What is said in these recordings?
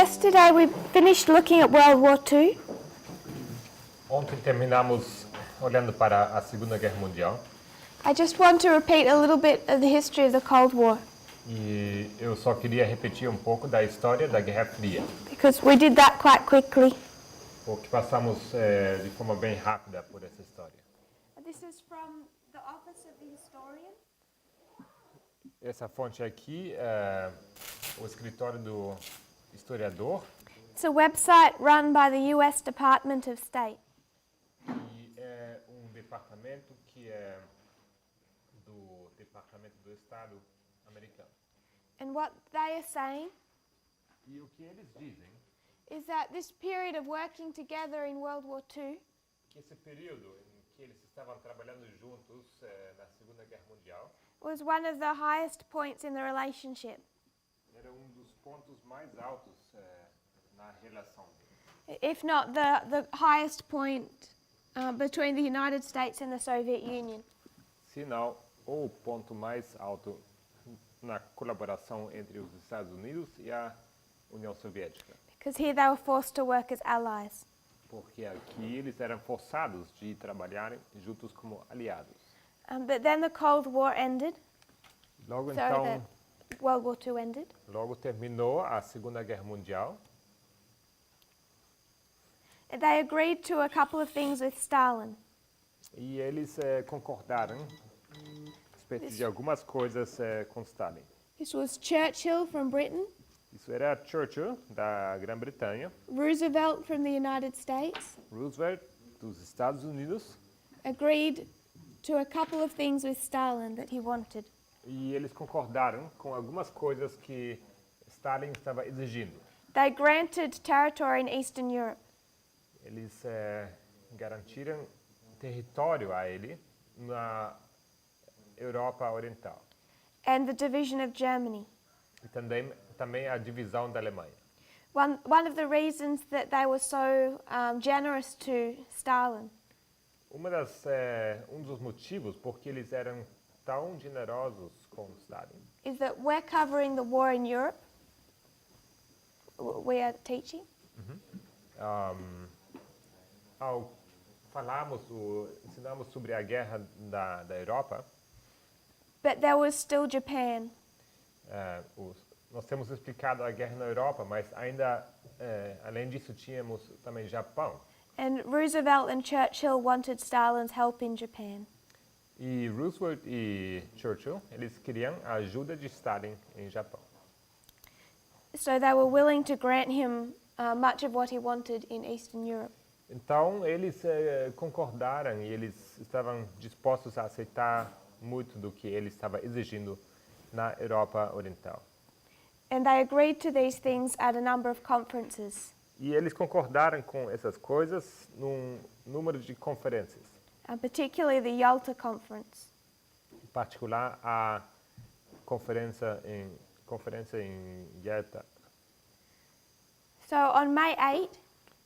yesterday we finished looking at World War II. Ontem terminamos olhando para a Segunda Guerra Mundial I just want to repeat a little bit of the history of the Cold War e eu só queria repetir um pouco da história da Guerra Fria, because we did that quite quickly. porque passamos de forma bem rápida por essa história. This is from the Office of the Historian. Essa fonte aqui é o escritório do historiador It's a website run by the US Department of State. e é um departamento que é do Departamento do Estado americano. And what they are saying E o que eles dizem is that this period of working together in World War II que esse período em que eles estavam trabalhando juntos na Segunda Guerra Mundial was one of the highest points in the relationship. era um dos pontos mais altos na relação deles. If not the highest point between the United States and the Soviet Union. Se não, o ponto mais alto na colaboração entre os Estados Unidos e a União Soviética. Because here they were forced to work as allies. Porque aqui eles eram forçados de trabalharem juntos como aliados. But then the Cold War ended. Logo So então, the World War II ended. logo terminou a Segunda Guerra Mundial. They agreed to a couple of things with Stalin. E eles concordaram a respeito de algumas coisas com Stalin. This was Churchill from Britain, Isso era Churchill, da Grã-Bretanha, Roosevelt from the United States, Roosevelt, dos Estados Unidos, agreed to a couple of things with Stalin that he wanted. e eles concordaram com algumas coisas que Stalin estava exigindo. They granted territory in Eastern Europe. Eles garantiram território a ele na Europa Oriental And the division of Germany. e também a divisão da Alemanha. One of the reasons that they were so generous to Stalin Um dos motivos porque eles eram tão generosos com Stalin is that we're covering the war in Europe. We are teaching. ao ensinamos sobre a guerra da Europa, But there was still Japan. nós temos explicado a guerra na Europa, mas ainda, além disso, tínhamos também Japão. And Roosevelt and Churchill wanted Stalin's help in Japan. E Roosevelt e Churchill, eles queriam a ajuda de Stalin em Japão. So they were willing to grant him much of what he wanted in Eastern Europe. Então, eles concordaram e eles estavam dispostos a aceitar muito do que ele estava exigindo na Europa Oriental. And they agreed to these things at a number of conferences, E eles concordaram com essas coisas num número de conferências, particularly the Yalta Conference. em particular a conferência em Yalta. So on May 8,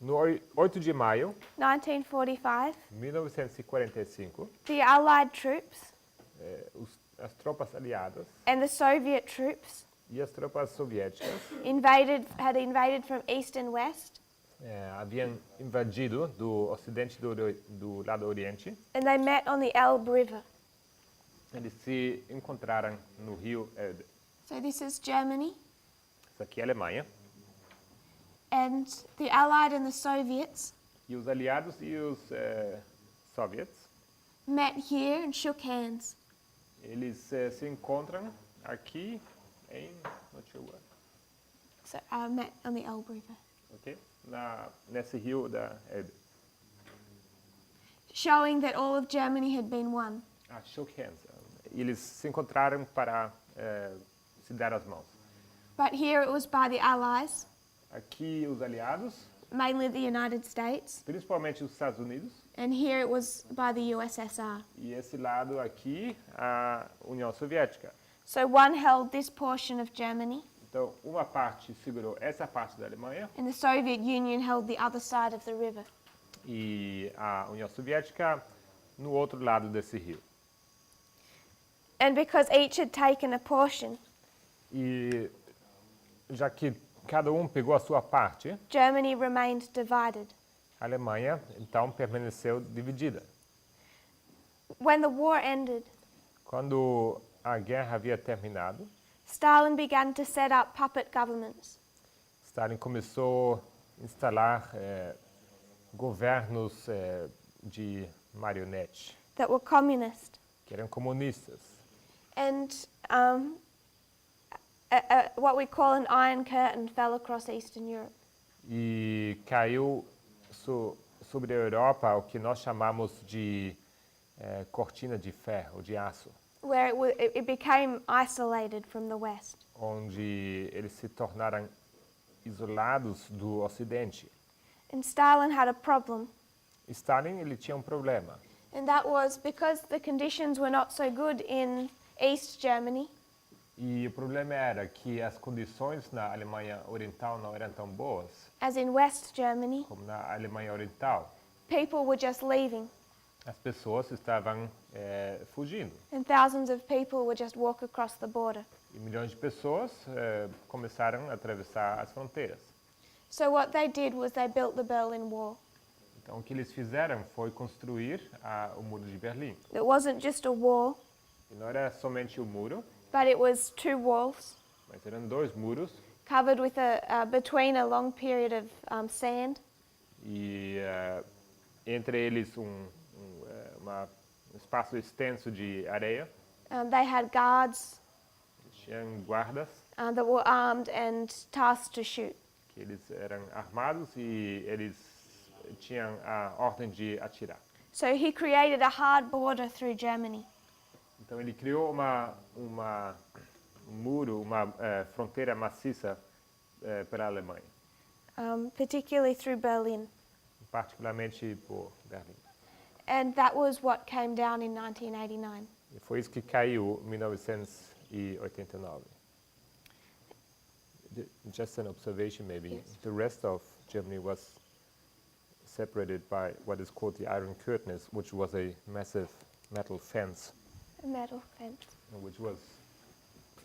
No 8 de maio 1945, de 1945, the Allied troops as tropas aliadas and the Soviet troops e as tropas soviéticas had invaded from east and west, haviam invadido do ocidente e do lado oriente. and they met on the Elbe River. Eles se encontraram no rio Elbe. So this is Germany, Essa aqui é a Alemanha. and the Allied and the Soviets E os aliados e os soviets, met here and shook hands. eles se encontram aqui em So met on the Elbe River, okay? Nesse rio da Elbe. showing that all of Germany had been won. Shook hands. Eles se encontraram para se dar as mãos. But here it was by the Allies, Aqui os aliados, mainly the United States, principalmente os Estados Unidos, and here it was by the USSR. e esse lado aqui a União Soviética. So one held this portion of Germany, Então, uma parte segurou essa parte da Alemanha and the Soviet Union held the other side of the river. e a União Soviética no outro lado desse rio. And because each had taken a portion, E já que cada pegou a sua parte, Germany remained divided. a Alemanha então permaneceu dividida. When the war ended, Quando a guerra havia terminado, Stalin began to set up puppet governments. Stalin começou a instalar governos de marionete, That were communist. que eram comunistas. And what we call an Iron Curtain fell across Eastern Europe. E caiu sobre a Europa o que nós chamamos de cortina de ferro, de aço, Where it became isolated from the West. onde eles se tornaram isolados do Ocidente. And Stalin had a problem. Stalin ele tinha problema, And that was because the conditions were not so good in East Germany. e o problema era que as condições na Alemanha Oriental não eram tão boas As in West Germany, como na Alemanha Oriental. people were just leaving, As pessoas estavam fugindo, and thousands of people would just walk across the border. e milhões de pessoas começaram a atravessar as fronteiras. So what they did was they built the Berlin Wall. Então, o que eles fizeram foi construir o Muro de Berlim. It wasn't just a wall, E não era somente o muro, but it was two walls mas eram dois muros, covered with between a long period of sand. e entre eles um espaço extenso de areia. They had guards Tinham guardas, that were armed and tasked to shoot. que eles eram armados e eles tinham a ordem de atirar. So he created a hard border through Germany. Então ele criou um muro, uma fronteira maciça para a Alemanha, Particularly through Berlin. particularmente por Berlim. And that was what came down in 1989. E foi isso que caiu em 1989. Just an observation maybe. Yes. The rest of Germany was separated by what is called the Iron Curtain, which was a massive metal fence, A metal fence. which was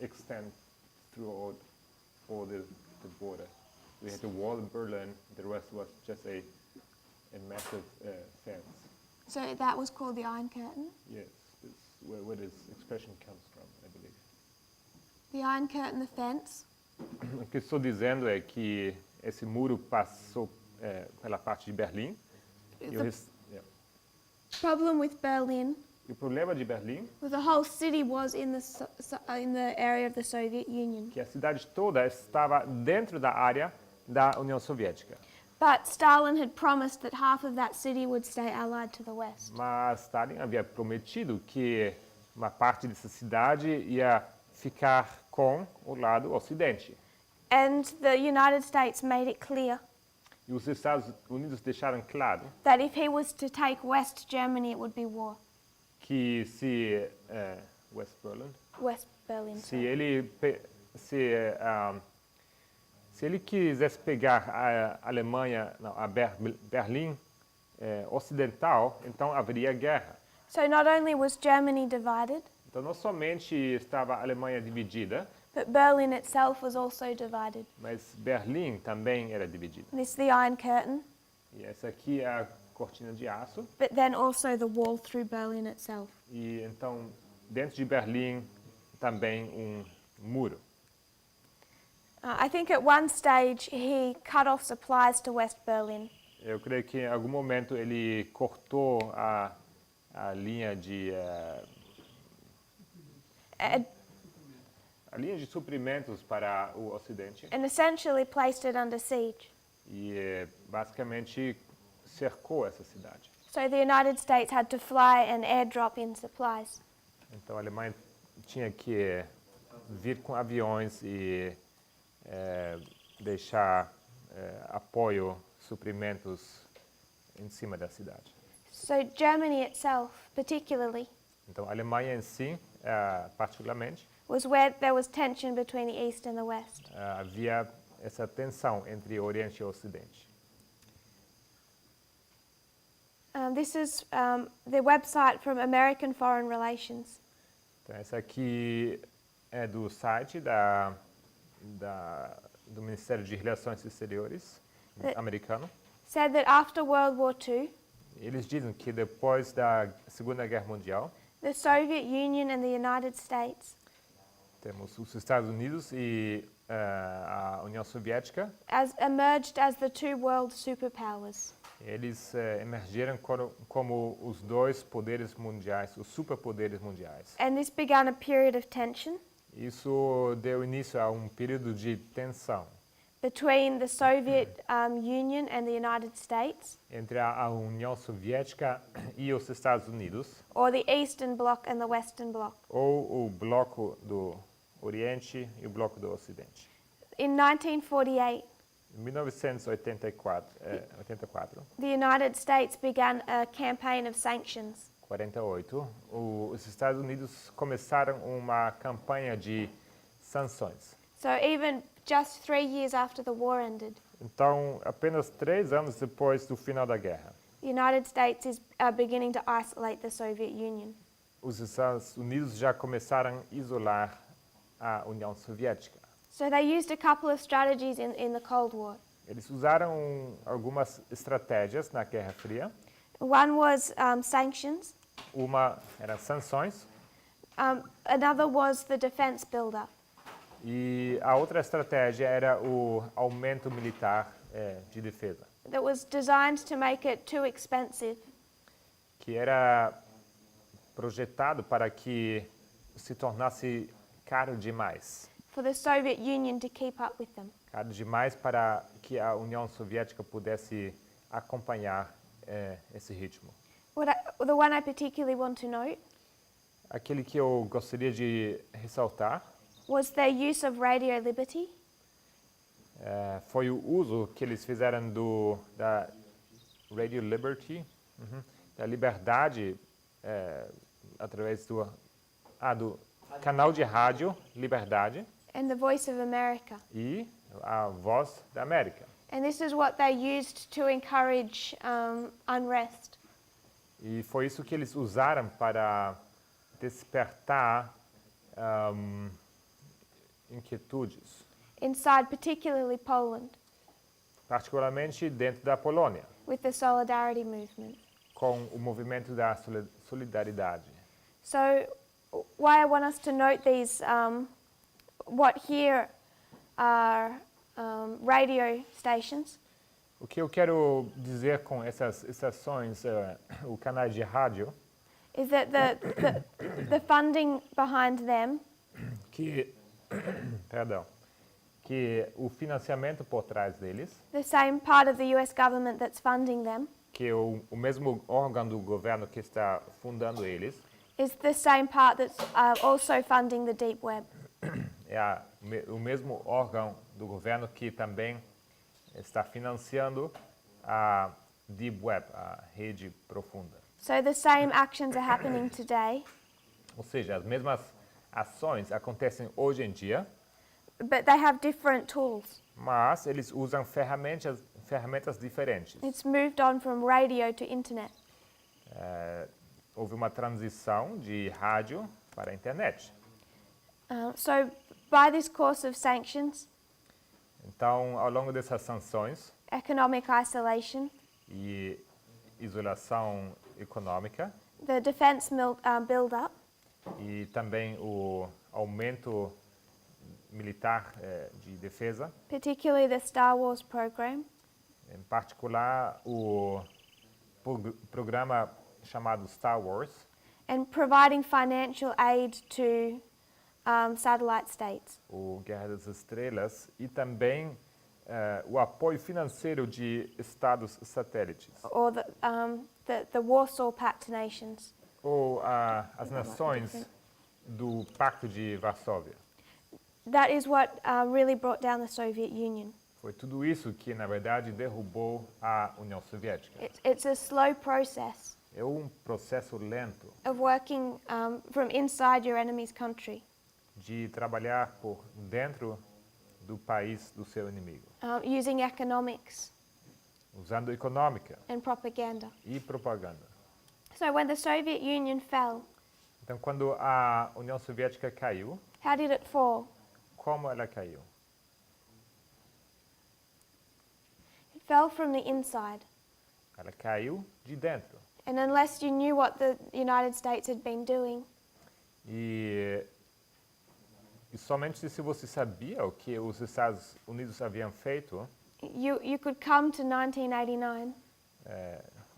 extend throughout all the border. We had the wall in Berlin, the rest was just a massive fence. So that was called the Iron Curtain. Yes, this where this expression comes from, I believe. The Iron Curtain, the fence, O que estou dizendo é que esse muro passou pela parte de Berlim. E The problem with Berlin o problema de Berlim was the whole city was in the area of the Soviet Union. é que a cidade toda estava dentro da área da União Soviética. But Stalin had promised that half of that city would stay allied to the West. Mas Stalin havia prometido que uma parte dessa cidade ia ficar com o lado ocidente. And the United States made it clear E os Estados Unidos deixaram claro that if he was to take West Germany, it would be war. que se West Berlin, West Berlin. se sorry. ele quisesse pegar a Alemanha, não, a Berlim ocidental, então haveria guerra. So not only was Germany divided, Então não somente estava a Alemanha dividida, but Berlin itself was also divided. mas Berlim também era dividida. This is the Iron Curtain, E essa aqui é a cortina de aço. but then also the wall through Berlin itself. E então dentro de Berlim também muro. I think at one stage he cut off supplies to West Berlin. Eu creio que em algum momento ele cortou a linha de a linha de suprimentos para o Ocidente And essentially placed it under siege. e basicamente cercou essa cidade. So the United States had to fly and airdrop in supplies. Então a Alemanha tinha que vir com aviões e deixar apoio, suprimentos em cima da cidade. So Germany itself, particularly, Então a Alemanha em si, particularmente, was where there was tension between the East and the West. havia essa tensão entre Oriente e Ocidente. This is the website from American Foreign Relations. Então essa aqui é do site do Ministério de Relações Exteriores americano. said that after World War II, Eles dizem que depois da Segunda Guerra Mundial, the Soviet Union and the United States temos os Estados Unidos e a União Soviética. emerged as the two world superpowers. Eles emergiram como os dois poderes mundiais, os superpoderes mundiais. And this began a period of tension Isso deu início a um período de tensão between the Soviet Union and the United States, entre a União Soviética e os Estados Unidos, or the Eastern Bloc and the Western Bloc. ou o bloco do Oriente e o bloco do Ocidente. In 1948, Em 1984, the United States began a campaign of sanctions 48, os Estados Unidos começaram uma campanha de sanções. So even just 3 years after the war ended, Então, apenas 3 anos depois do final da guerra, the United States is beginning to isolate the Soviet Union. os Estados Unidos já começaram a isolar a União Soviética. So they used a couple of strategies in the Cold War. Eles usaram algumas estratégias na Guerra Fria. One was sanctions. Uma era sanções Another was the defense build-up. e a outra estratégia era o aumento militar de defesa, That was designed to make it too expensive que era projetado para que se tornasse caro demais. for the Soviet Union to keep up with them. Caro demais para que a União Soviética pudesse acompanhar esse ritmo. The one I particularly want to note Aquele que eu gostaria de ressaltar was their use of radio liberty foi o uso que eles fizeram da Radio Liberty, da liberdade através do canal de rádio Liberdade and the Voice of America. e a Voz da América. And this is what they used to encourage unrest. E foi isso que eles usaram para despertar inquietudes, Inside particularly Poland, particularmente dentro da Polônia, with the Solidarity movement. com o movimento da solidariedade. So why I want us to note these, what here are radio stations, O que eu quero dizer com essas estações, o canal de rádio, is that the funding behind them que o financiamento por trás deles, the same part of the US government that's funding them, que o mesmo órgão do governo que está fundando eles, is the same part that's also funding the deep web. é o mesmo órgão do governo que também está financiando a Deep Web, a rede profunda. So the same actions are happening today, Ou seja, as mesmas ações acontecem hoje em dia, but they have different tools. mas eles usam ferramentas diferentes. It's moved on from radio to internet. Houve uma transição de rádio para a internet. So by this course of sanctions, Então, ao longo dessas sanções economic isolation, e isolação econômica the defense build-up, e também o aumento militar de defesa, particularly the Star Wars program, em particular o programa chamado Star Wars, and providing financial aid to satellite states. o Guerra das Estrelas, e também o apoio financeiro de estados satélites, Or the Warsaw Pact nations. ou as nações do Pacto de Varsóvia. That is what really brought down the Soviet Union. Foi tudo isso que, na verdade, derrubou a União Soviética. It's a slow process É um processo lento of working from inside your enemy's country, de trabalhar por dentro do país do seu inimigo, using economics usando econômica and propaganda. e propaganda. So when the Soviet Union fell, Então, quando a União Soviética caiu, how did it fall? como ela caiu? fell from the inside. Ela caiu de dentro. And unless you knew what the United States had been doing, E somente se você sabia o que os Estados Unidos haviam feito, you could come to 1989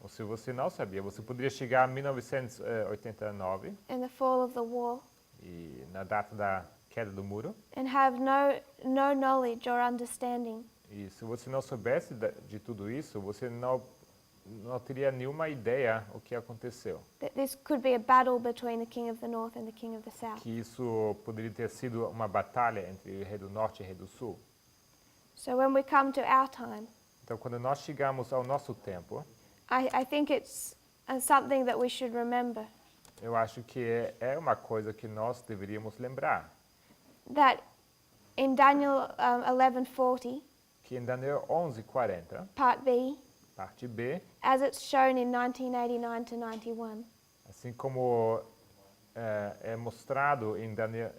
ou se você não sabia, você poderia chegar a 1989 and the fall of the wall e na data da queda do muro. and have no knowledge or understanding E se você não soubesse de tudo isso, você não teria nenhuma ideia o que aconteceu. that this could be a battle between the king of the north and the king of the south. Que isso poderia ter sido uma batalha entre o rei do norte e o rei do sul. So when we come to our time, Então, quando nós chegamos ao nosso tempo, I think it's something that we should remember, eu acho que é uma coisa que nós deveríamos lembrar. that in Daniel 11:40, Que em Daniel 11:40, part B, parte B, as it's shown in 1989 to 91, assim como é mostrado em Daniel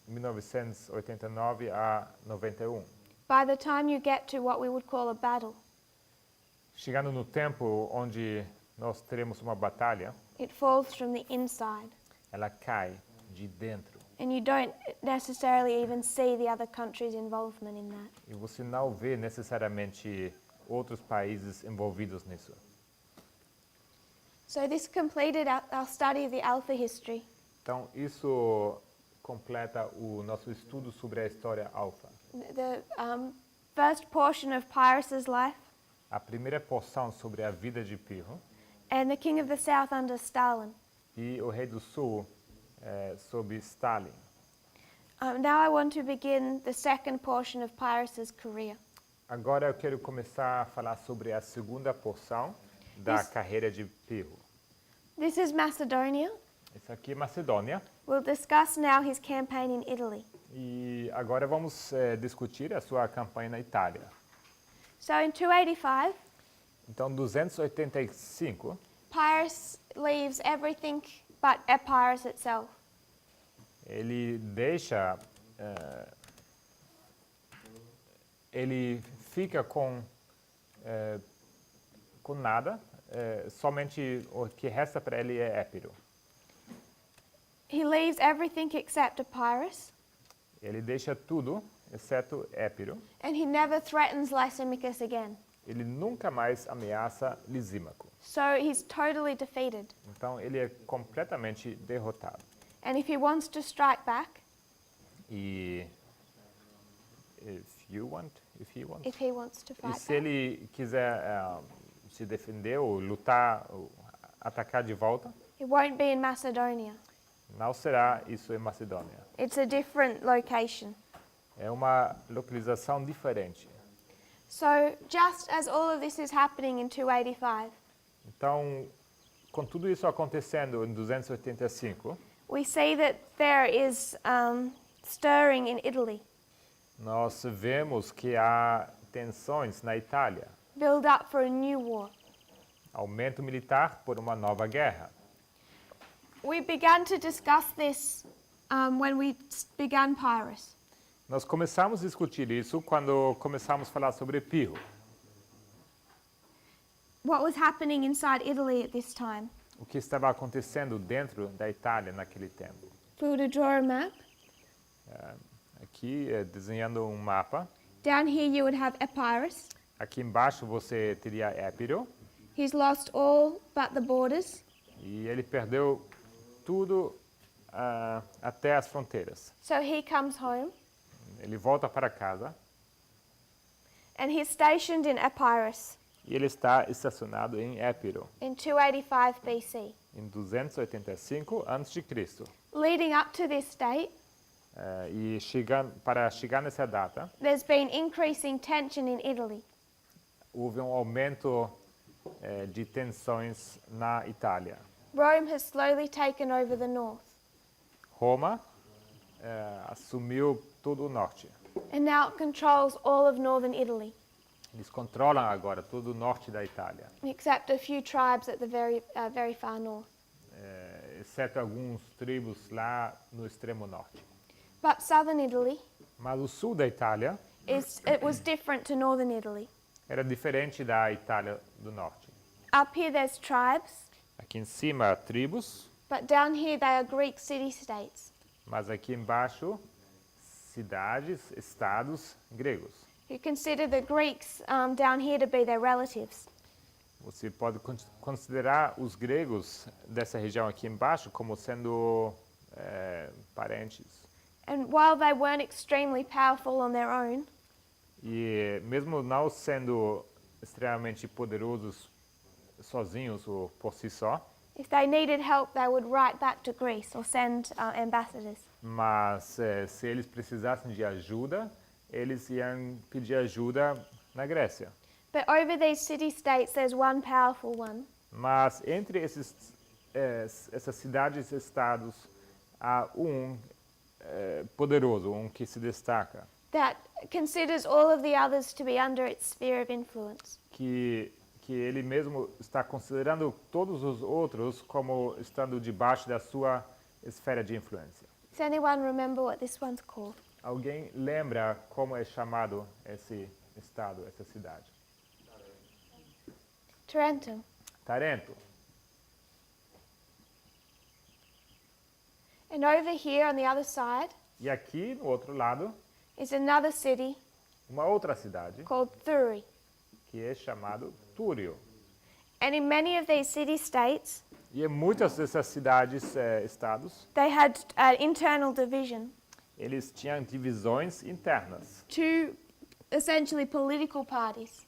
1989 a 91, by the time you get to what we would call a battle, chegando no tempo onde nós teremos uma batalha, it falls from the inside. ela cai de dentro. And you don't necessarily even see the other countries' involvement in that. E você não vê necessariamente outros países envolvidos nisso. So this completed our study of the Alpha history. Então, isso completa o nosso estudo sobre a história alfa. The first portion of Pyrrhus's life A primeira porção sobre a vida de Pyrrhus and the king of the south under Stalin. e o rei do sul sob Stalin. Now I want to begin the second portion of Pyrrhus's career. Agora eu quero começar a falar sobre a segunda porção da carreira de Pyrrhus. This is Macedonia. Isso aqui é Macedônia. We'll discuss now his campaign in Italy. E agora vamos discutir a sua campanha na Itália. So in 285, Então, 285, Pyrrhus leaves everything but Epirus itself. ele deixa, ele fica com nada, somente o que resta para ele é Épiro. He leaves everything except Epirus, Ele deixa tudo, exceto Épiro. and he never threatens Lysimachus again. Ele nunca mais ameaça Lisímaco. So he's totally defeated. Então, ele é completamente derrotado. And if he wants to strike back, E if he wants, if he wants to e fight se back, ele quiser se defender ou lutar, ou atacar de volta, it won't be in Macedonia. não será isso em Macedônia. It's a different location. É uma localização diferente. So just as all of this is happening in 285, Então, com tudo isso acontecendo em 285, we see that there is stirring in Italy, nós vemos que há tensões na Itália. build up for a new war. Aumento militar por uma nova guerra. We began to discuss this when we began Pyrrhus. Nós começamos a discutir isso quando começamos a falar sobre Pyrrhus. What was happening inside Italy at this time? O que estava acontecendo dentro da Itália naquele tempo. If we were to draw a map, Aqui, desenhando um mapa. down here you would have Epirus. Aqui embaixo você teria Épiro. He's lost all but the borders. E ele perdeu tudo até as fronteiras. So he comes home Ele volta para casa and he's stationed in Epirus e ele está estacionado em Épiro, in 285 BC. em 285 a.C. Leading up to this date, E para chegar nessa data, there's been increasing tension in Italy. houve um aumento de tensões na Itália. Rome has slowly taken over the north, Roma assumiu todo o norte. and now it controls all of northern Italy, Eles controlam agora todo o norte da Itália, except a few tribes at the very far north. exceto alguns tribos lá no extremo norte. But southern Italy Mas o sul da Itália it was different to northern Italy. era diferente da Itália do Norte. Up here there's tribes, Aqui em cima, tribos, but down here they are Greek city-states. mas aqui embaixo, cidades, estados gregos. You consider the Greeks down here to be their relatives. Você pode considerar os gregos dessa região aqui embaixo como sendo parentes. And while they weren't extremely powerful on their own, E mesmo não sendo extremamente poderosos sozinhos ou por si só, if they needed help, they would write back to Greece or send ambassadors. mas se eles precisassem de ajuda, eles iam pedir ajuda na Grécia. But over these city-states, there's one powerful one. Mas entre essas cidades e estados, há poderoso, que se destaca, That considers all of the others to be under its sphere of influence. que ele mesmo está considerando todos os outros como estando debaixo da sua esfera de influência. Does anyone remember what this one's called? Alguém lembra como é chamado esse estado, essa cidade? Tarentum. Tarento. And over here on the other side E aqui, no outro lado, is another city uma outra cidade called Thurii. que é chamado Túrio. And in many of these city-states, E em muitas dessas cidades, estados, they had an internal division. eles tinham divisões internas, Two essentially political parties,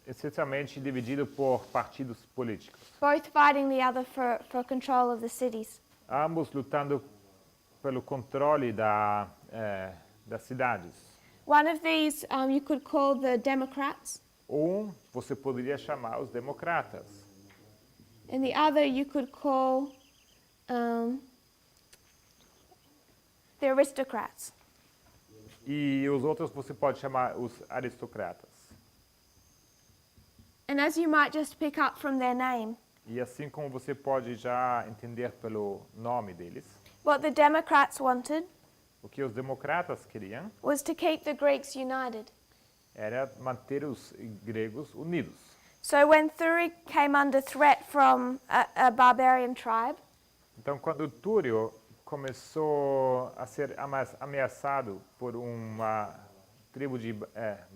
essencialmente dividido por partidos políticos, both fighting the other for control of the cities. ambos lutando pelo controle das cidades. One of these you could call the Democrats, Você poderia chamar os democratas, and the other you could call the aristocrats. e os outros você pode chamar os aristocratas. And as you might just pick up from their name, E assim como você pode já entender pelo nome deles, what the Democrats wanted o que os democratas queriam was to keep the Greeks united. era manter os gregos unidos. So when Thurii came under threat from a barbarian tribe, Então, quando Túrio começou a ser ameaçado por uma tribo de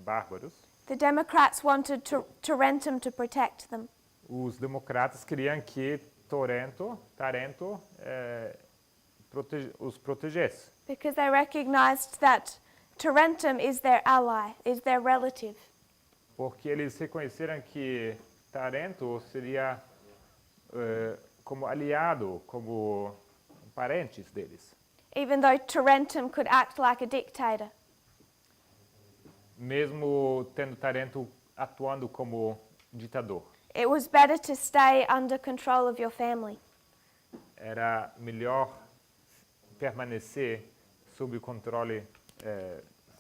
bárbaros, the Democrats wanted Tarentum to protect them. os democratas queriam que Tarento os protegesse, Because they recognized that Tarentum is their ally, is their relative. porque eles reconheceram que Tarento seria como aliado, como parentes deles, Even though Tarentum could act like a dictator. mesmo tendo Tarento atuando como ditador. It was better to stay under control of your family. Era melhor permanecer sob o controle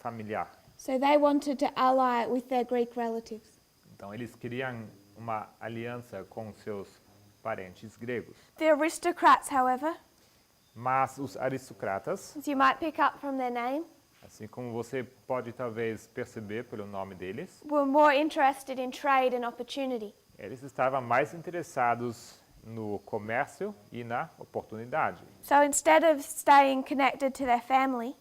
familiar. So they wanted to ally with their Greek relatives. Então, eles queriam uma aliança com seus parentes gregos. The aristocrats, however, Mas os aristocratas, as you might pick up from their name, assim como você pode talvez perceber pelo nome deles, were more interested in trade and opportunity. eles estavam mais interessados no comércio e na oportunidade. So instead of staying connected to their family,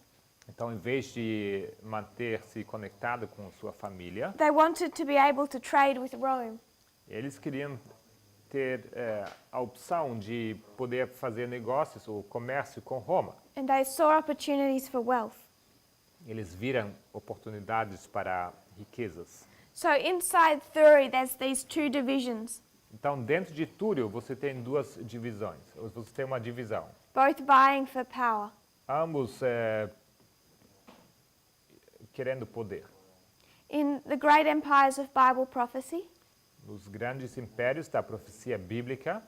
Então, em vez de manter-se conectado com sua família, they wanted to be able to trade with Rome. eles queriam ter a opção de poder fazer negócios ou comércio com Roma. And they saw opportunities for wealth. Eles viram oportunidades para riquezas. So inside Thurii, there's these two divisions, Então, dentro de Túrio, você tem duas divisões. Você tem uma divisão. both vying for power. Ambos querendo poder. In the great empires of Bible prophecy, Nos grandes impérios da profecia bíblica,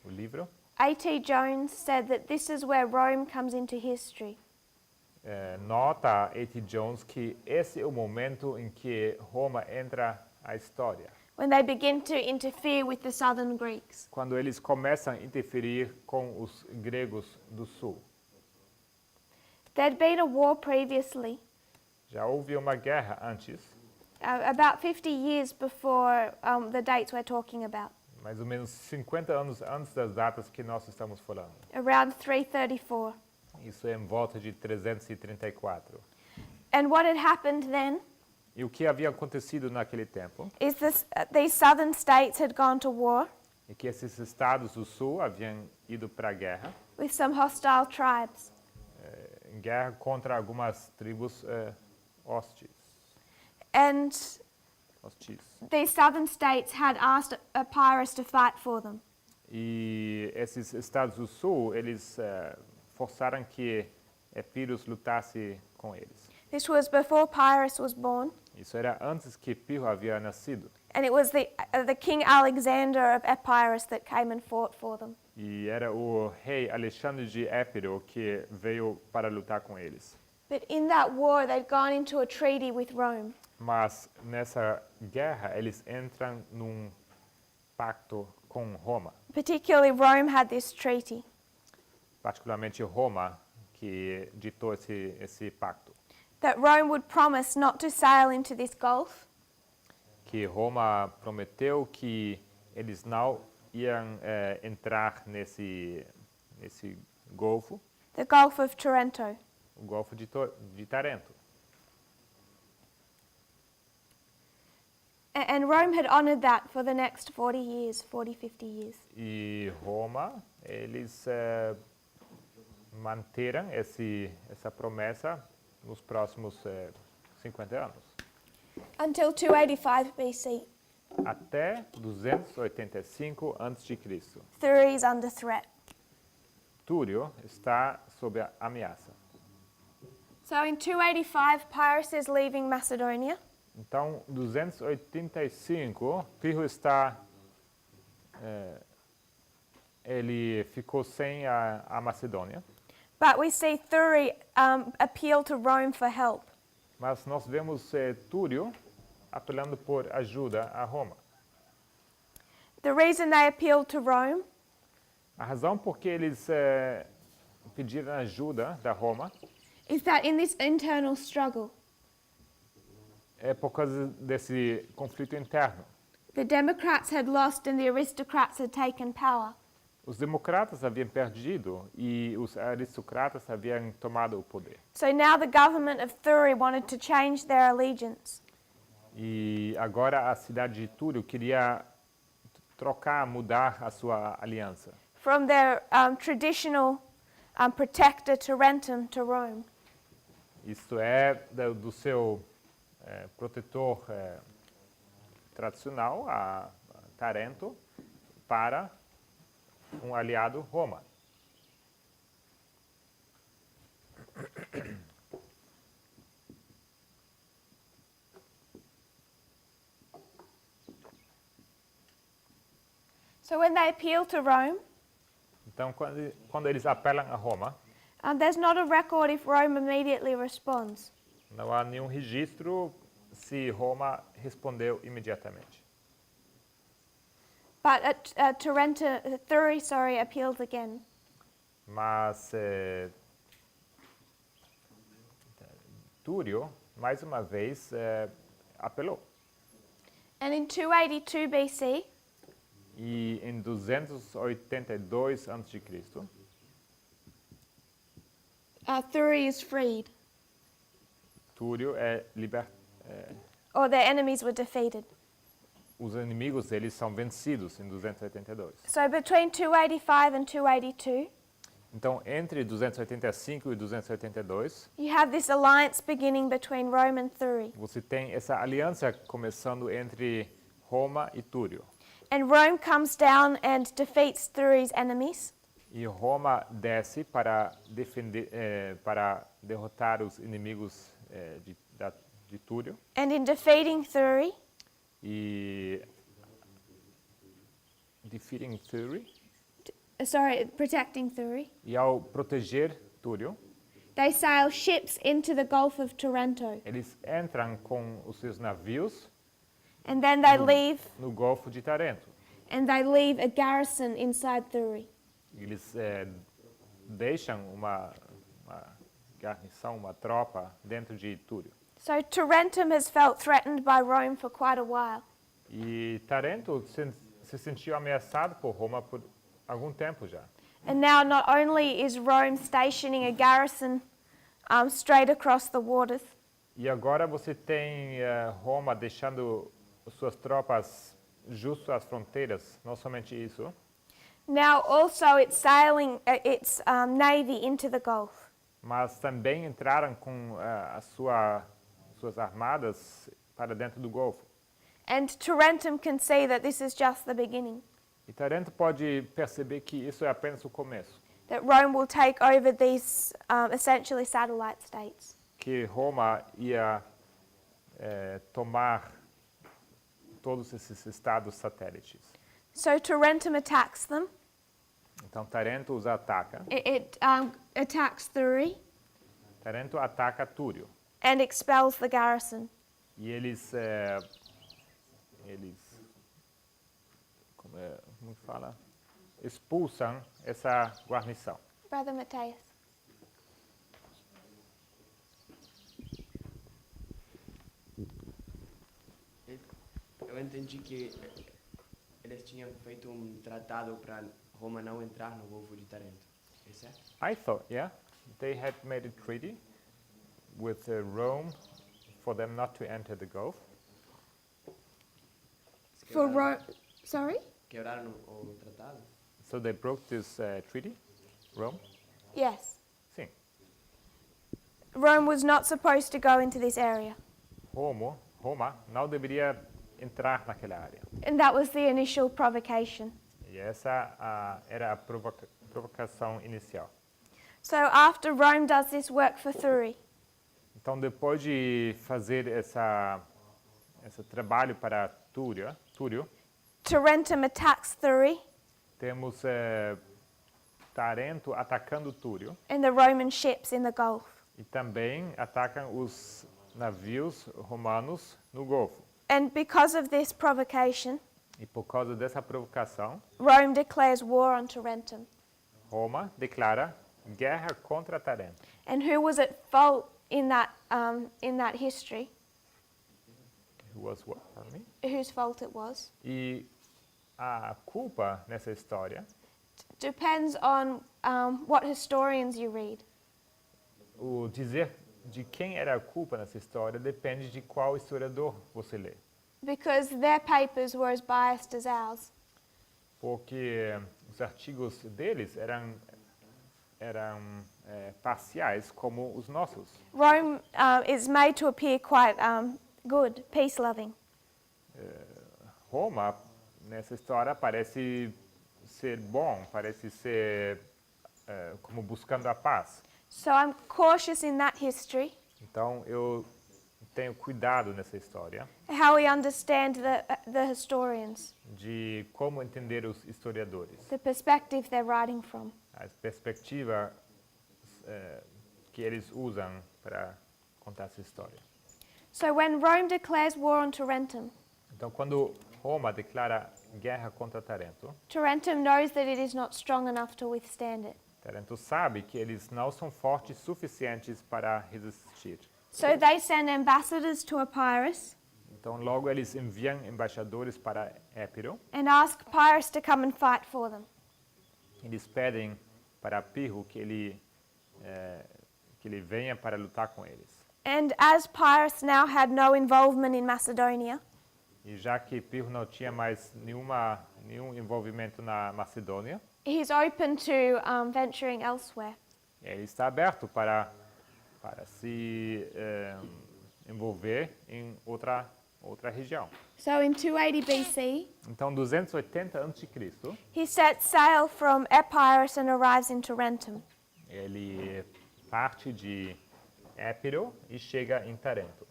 o livro, A.T. Jones said that this is where Rome comes into history. nota A.T. Jones que esse é o momento em que Roma entra à história. When they begin to interfere with the southern Greeks. Quando eles começam a interferir com os gregos do sul. There'd been a war previously, Já houve uma guerra antes, about 50 years before the dates we're talking about, Mais ou menos 50 anos antes das datas que nós estamos falando. around 334. Isso é em volta de 334. And what had happened then E o que havia acontecido naquele tempo is these southern states had gone to war é que esses estados do sul haviam ido para a guerra, with some hostile tribes. em guerra contra algumas tribos hostis. And hostis. these southern states had asked Pyrrhus to fight for them. E esses estados do sul, eles forçaram que Pyrrhus lutasse com eles. This was before Pyrrhus was born, Isso era antes que Pyrrhus havia nascido. and it was the King Alexander of Epirus that came and fought for them. E era o rei Alexandre de Épiro que veio para lutar com eles. But in that war, they'd gone into a treaty with Rome. Mas nessa guerra, eles entram num pacto com Roma. Particularly, Rome had this treaty. Particularmente Roma, que ditou esse pacto. That Rome would promise not to sail into this gulf, Que Roma prometeu que eles não iam entrar nesse golfo, the Gulf of Taranto. o golfo de Tarento. And Rome had honored that for the next 40 years, 50 years. E Roma, eles manteram essa promessa nos próximos 50 anos. Until 285 BC, Até 285 a.C. Thurii is under threat. Túrio está sob a ameaça. So in 285, Pyrrhus is leaving Macedonia. Então, 285, Pyrrhus está... ele ficou sem a Macedônia. But we see Thurii appeal to Rome for help. Mas nós vemos Túrio apelando por ajuda a Roma. The reason they appealed to Rome A razão por que eles pediram ajuda da Roma is that in this internal struggle, é por causa desse conflito interno. the Democrats had lost and the aristocrats had taken power. Os democratas haviam perdido e os aristocratas haviam tomado o poder. So now the government of Thurii wanted to change their allegiance. E agora a cidade de Túrio queria mudar a sua aliança. From their traditional protector Tarentum to Rome. Isto é, do seu protetor tradicional, a Tarento, para aliado, Roma. So when they appeal to Rome, Então, quando eles apelam a Roma, there's not a record if Rome immediately responds. não há nenhum registro se Roma respondeu imediatamente. But Thurii appealed again. Mas Túrio, mais uma vez, apelou. And in 282 BC, E em 282 a.C., Thurii is freed, Túrio é libertado. or their enemies were defeated. Os inimigos deles são vencidos em 282. So between 285 and 282, Então, entre 285 e 282, you have this alliance beginning between Rome and Thurii. você tem essa aliança começando entre Roma e Túrio. And Rome comes down and defeats Thurii's enemies. E Roma desce para derrotar os inimigos de Túrio. And in defeating Thurii, E defeating Thurii. protecting Thurii, E ao proteger Túrio, they sail ships into the Gulf of Taranto. eles entram com os seus navios And then they leave, no Golfo de Tarento. and they leave a garrison inside Thurii. Eles deixam uma guarnição, uma tropa dentro de Túrio. So Tarentum has felt threatened by Rome for quite a while. E Tarento se sentiu ameaçado por Roma por algum tempo já. And now not only is Rome stationing a garrison straight across the waters, E agora você tem Roma deixando suas tropas justo às fronteiras, não somente isso. now also it's sailing its navy into the Gulf. Mas também entraram com suas armadas para dentro do Golfo. And Tarentum can see that this is just the beginning, E Tarento pode perceber que isso é apenas o começo, that Rome will take over these essentially satellite states. que Roma ia tomar todos esses estados satélites. So Tarentum attacks them. Então Tarento os ataca. It attacks Thurii Tarento ataca Túrio. and expels the garrison. E eles como que fala? Expulsam essa guarnição. Brother Matthias. Eu entendi que eles tinham feito tratado para Roma não entrar no Golfo de Tarento. É certo? I thought, yeah, they had made a treaty with Rome for them not to enter the Gulf. For Rome, sorry? Quebraram o tratado? So they broke this treaty, Rome? Yes. Sim. Rome was not supposed to go into this area. Roma não deveria entrar naquela área. And that was the initial provocation. E essa era a provocação inicial. So after Rome does this work for Thurii, Então, depois de fazer esse trabalho para Túrio, Tarentum attacks Thurii temos Tarento atacando Túrio and the Roman ships in the Gulf. e também atacam os navios romanos no Golfo. And because of this provocation, E por causa dessa provocação, Rome declares war on Tarentum. Roma declara guerra contra Tarento. And who was at fault in that history? Who was what? Pardon me? Whose fault it was? E a culpa nessa história, Depends on what historians you read. o dizer de quem era a culpa nessa história depende de qual historiador você lê. Because their papers were as biased as ours. Porque os artigos deles eram parciais como os nossos. Rome is made to appear quite good, peace-loving. Roma, nessa história, parece ser bom, parece ser como buscando a paz. So I'm cautious in that history, Então, eu tenho cuidado nessa história how we understand the historians, de como entender os historiadores, the perspective they're writing from. a perspectiva que eles usam para contar essa história. So when Rome declares war on Tarentum, Então, quando Roma declara guerra contra Tarento, Tarentum knows that it is not strong enough to withstand it. Tarento sabe que eles não são fortes suficientes para resistir. So they send ambassadors to Pyrrhus Então, logo eles enviam embaixadores para Épiro. and ask Pyrrhus to come and fight for them. Eles pedem para Pirro que ele venha para lutar com eles. And as Pyrrhus now had no involvement in Macedonia, E já que Pirro não tinha mais nenhum envolvimento na Macedônia, he's open to venturing elsewhere. ele está aberto para se envolver em outra região. So in 280 BC, Então, 280 a.C., he sets sail from Epirus and arrives in Tarentum. ele parte de Épiro e chega em Tarento.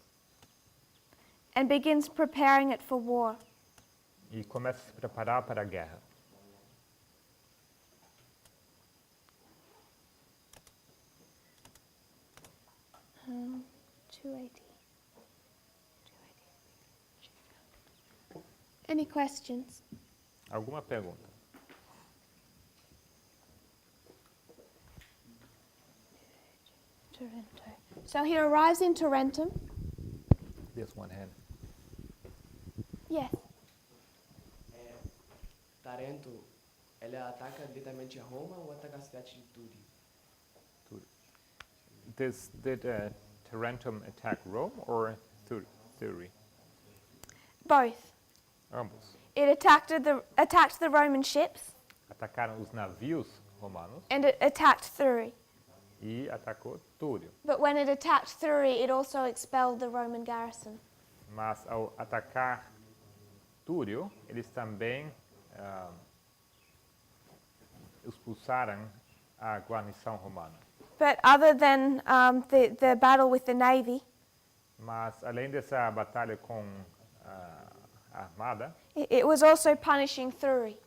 And begins preparing it for war. E começa a se preparar para a guerra. Um, 280. Any questions? Alguma pergunta? Tarentum. So he arrives in Tarentum. Yes, one hand. Yes. Tarento, ela ataca diretamente a Roma ou ataca a cidade de Turi? Did Tarentum attack Rome or Thurii? Both. Ambos. It attacked the Roman ships Atacaram os navios romanos and it attacked Thurii. e atacou Túrio. But when it attacked Thurii, it also expelled the Roman garrison. Mas ao atacar Túrio, eles também expulsaram a guarnição romana. But other than the battle with the navy, Mas além dessa batalha com a armada, it was also punishing Thurii,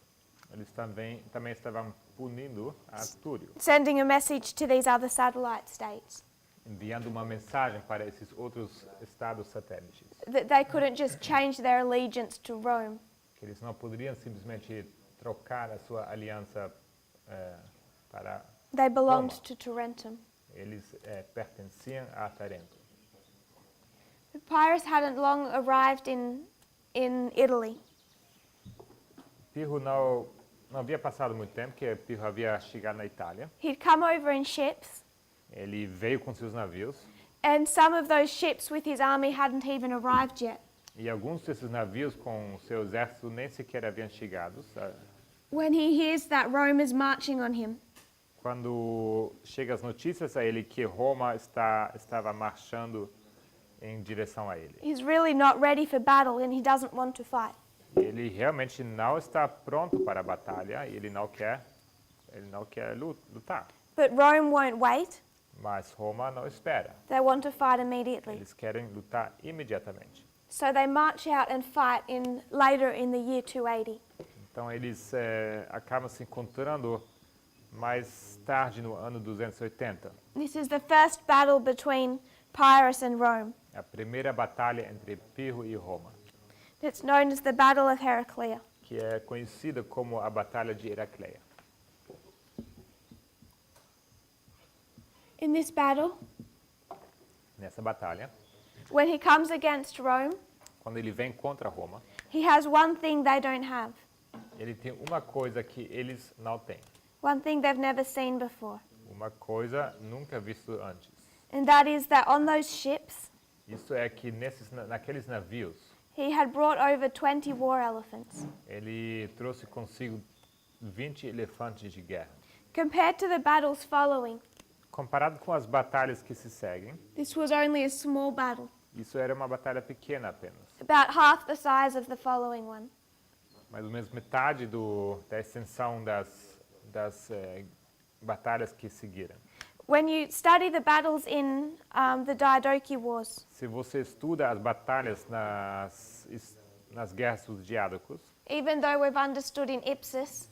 eles também estavam punindo a Túrio, sending a message to these other satellite states enviando uma mensagem para esses outros estados satélites, that they couldn't just change their allegiance to Rome. que eles não poderiam simplesmente trocar a sua aliança para They belonged Roma. to Tarentum. Eles pertenciam a Tarento. But Pyrrhus hadn't long arrived in Italy. Pirro não havia passado muito tempo que Pirro havia chegado na Itália. He'd come over in ships, Ele veio com seus navios and some of those ships with his army hadn't even arrived yet. e alguns desses navios com seu exército nem sequer haviam chegado. When he hears that Rome is marching on him, Quando chega as notícias a ele que Roma estava marchando em direção a ele. he's really not ready for battle and he doesn't want to fight. Ele realmente não está pronto para a batalha e ele não quer lutar. But Rome won't wait. Mas Roma não espera. They want to fight immediately. Eles querem lutar imediatamente. So they march out and fight later in the year 280. Então eles acabam se encontrando mais tarde no ano 280. This is the first battle between Pyrrhus and Rome. A primeira batalha entre Pirro e Roma, It's known as the Battle of Heraclea. que é conhecida como a Batalha de Heracleia. In this battle, Nessa batalha, when he comes against Rome, quando ele vem contra Roma, he has one thing they don't have, ele tem uma coisa que eles não têm. one thing they've never seen before. Uma coisa nunca visto antes. And that is that on those ships, Isso é que naqueles navios, he had brought over 20 war elephants. ele trouxe consigo 20 elefantes de guerra. Compared to the battles following, Comparado com as batalhas que se seguem, this was only a small battle, isso era uma batalha pequena apenas. about half the size of the following one. Mais ou menos metade da extensão das batalhas que seguiram. When you study the battles in the Diadochi Wars, Se você estuda as batalhas nas guerras dos Diádocos, even though we've understood in Ipsus,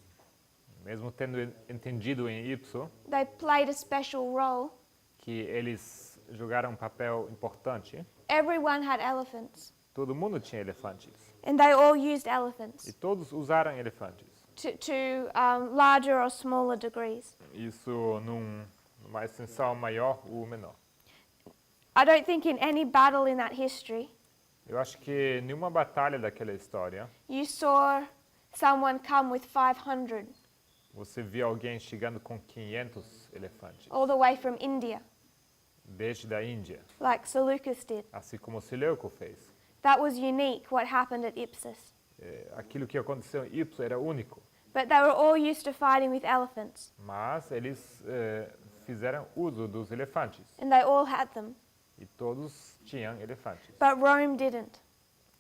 mesmo tendo entendido em Ipso they played a special role, que eles jogaram um papel importante, everyone had elephants. todo mundo tinha elefantes. And they all used E elephants todos usaram elefantes. to larger or smaller degrees. Isso numa extensão maior ou menor. I don't think in any battle in that history Eu acho que nenhuma batalha daquela história you saw someone come with 500 você viu alguém chegando com 500 elefantes, all the way from India, desde a Índia, like Seleucus did. assim como Seleuco fez. That was unique, what happened at Ipsus. Aquilo que aconteceu em Ipso era único, But they were all used to fighting with elephants, mas eles fizeram uso dos elefantes and they all had them. e todos tinham elefantes, But Rome didn't.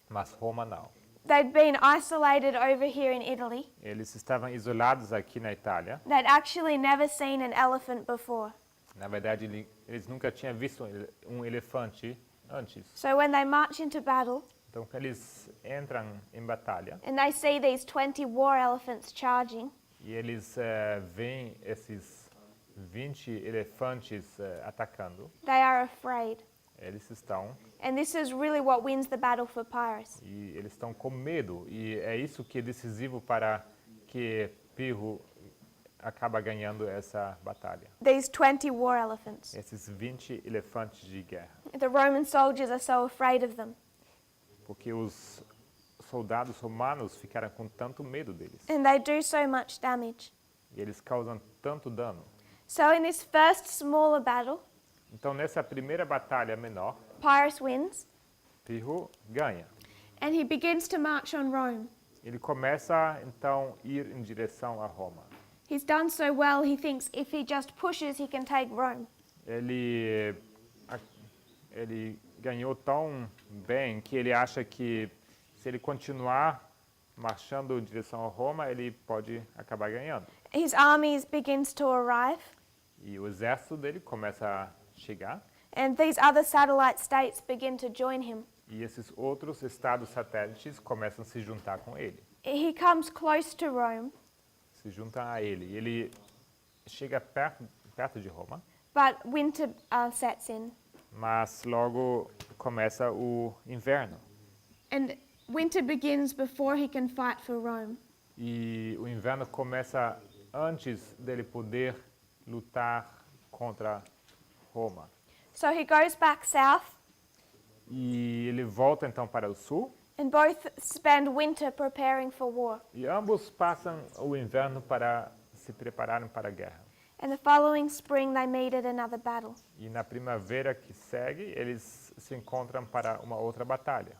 mas Roma não. They'd been isolated over here in Italy. Eles estavam isolados aqui na Itália. They'd actually never seen an elephant before. Na verdade, eles nunca tinham visto um elefante antes. So when they march into battle Então, quando eles entram em batalha and they see these 20 war elephants charging, e eles veem esses 20 elefantes atacando, they are afraid. eles estão And this is really what wins the battle for Pyrrhus. e eles estão com medo, e é isso que é decisivo para que Pirro acaba ganhando essa batalha. These 20 war elephants. Esses 20 elefantes de guerra. The Roman soldiers are so afraid of them. porque os soldados romanos ficaram com tanto medo deles. and they do so much damage. E eles causam tanto dano. So in this first smaller battle, Então, nessa primeira batalha menor, Pyrrhus wins, Pyrrhus ganha. and he begins to march on Rome. Ele começa, então, a ir em direção a Roma. He's done so well, he thinks if he just pushes, he can take Rome. Ele ganhou tão bem que ele acha que se ele continuar marchando em direção a Roma, ele pode acabar ganhando. His armies begins to arrive, E o exército dele começa a chegar, and these other satellite states begin to join him. e esses outros estados satélites começam a se juntar com ele, He comes close to Rome, se juntam a ele. E ele chega perto de Roma, but winter sets in. mas logo começa o inverno. And winter begins before he can fight for Rome. E o inverno começa antes dele poder lutar contra Roma. So he goes back south, E ele volta então para o sul, and both spend winter preparing for war. e ambos passam o inverno para se prepararem para a guerra. And the following spring they meet at another battle. E na primavera que segue, eles se encontram para uma outra batalha.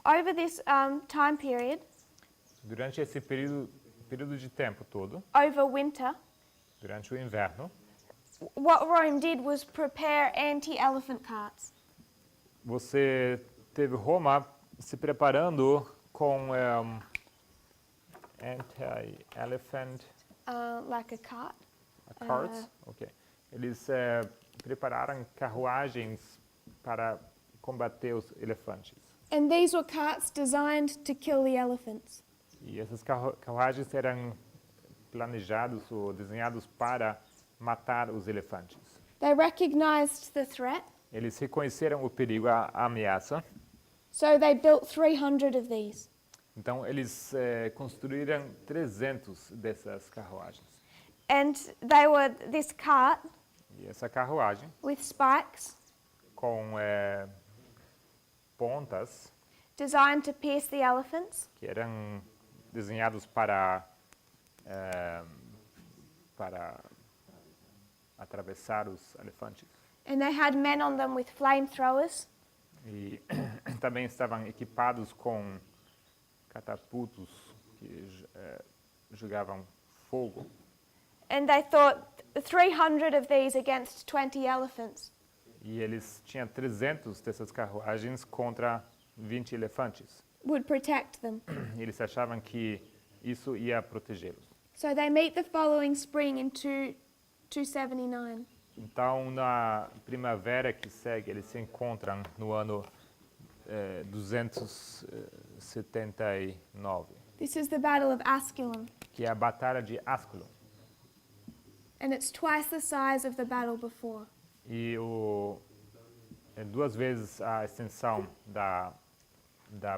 Over this time period, Durante esse período de tempo todo, over winter, durante o inverno, what Rome did was prepare anti-elephant carts. você teve Roma se preparando com anti-elephant Like a cart. carts. Ok. Eles prepararam carruagens para combater os elefantes. And these were carts designed to kill the elephants. E essas carruagens eram planejados ou desenhados para matar os elefantes. They recognized the threat, Eles reconheceram o perigo, a ameaça. so they built 300 of these. Então, eles construíram 300 dessas carruagens. And they were this cart E essa carruagem, with spikes com pontas, designed to pierce the elephants, que eram desenhados para atravessar os elefantes. and they had men on them with flamethrowers. E também estavam equipados com catapultos que jogavam fogo. And they thought 300 of these against 20 elephants. E eles tinham 300 dessas carruagens contra 20 elefantes. Would protect them. E eles achavam que isso ia protegê-los. So they meet the following spring in 279. Então, na primavera que segue, eles se encontram no ano 279, This is the Battle of Asculum, que é a Batalha de Asculum. and it's twice the size of the battle before. E é 2 vezes a extensão da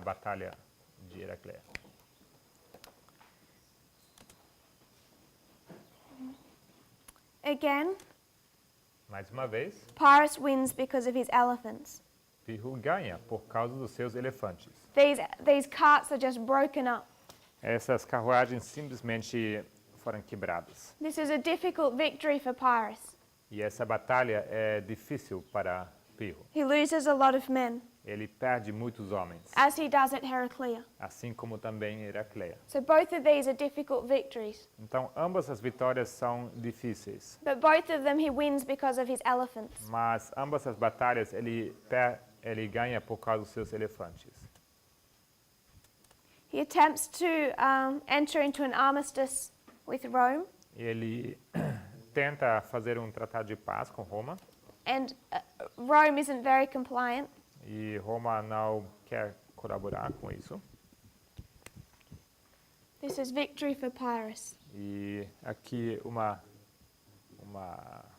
Batalha de Heracléa. Again, Mais uma vez, Pyrrhus wins because of his elephants. Pyrrhus ganha por causa dos seus elefantes. These carts are just broken up. Essas carruagens simplesmente foram quebradas. This is a difficult victory for Pyrrhus. E essa batalha é difícil para Pyrrhus. He loses a lot of men, Ele perde muitos homens, as he does at Heraclea. assim como também Heracléa. So both of these are difficult victories. Então, ambas as vitórias são difíceis, But both of them he wins because of his elephants. mas ambas as batalhas ele ganha por causa dos seus elefantes. He attempts to enter into an armistice with Rome, Ele tenta fazer um tratado de paz com Roma, and Rome isn't very compliant. e Roma não quer colaborar com isso. This is victory for Pyrrhus. E aqui uma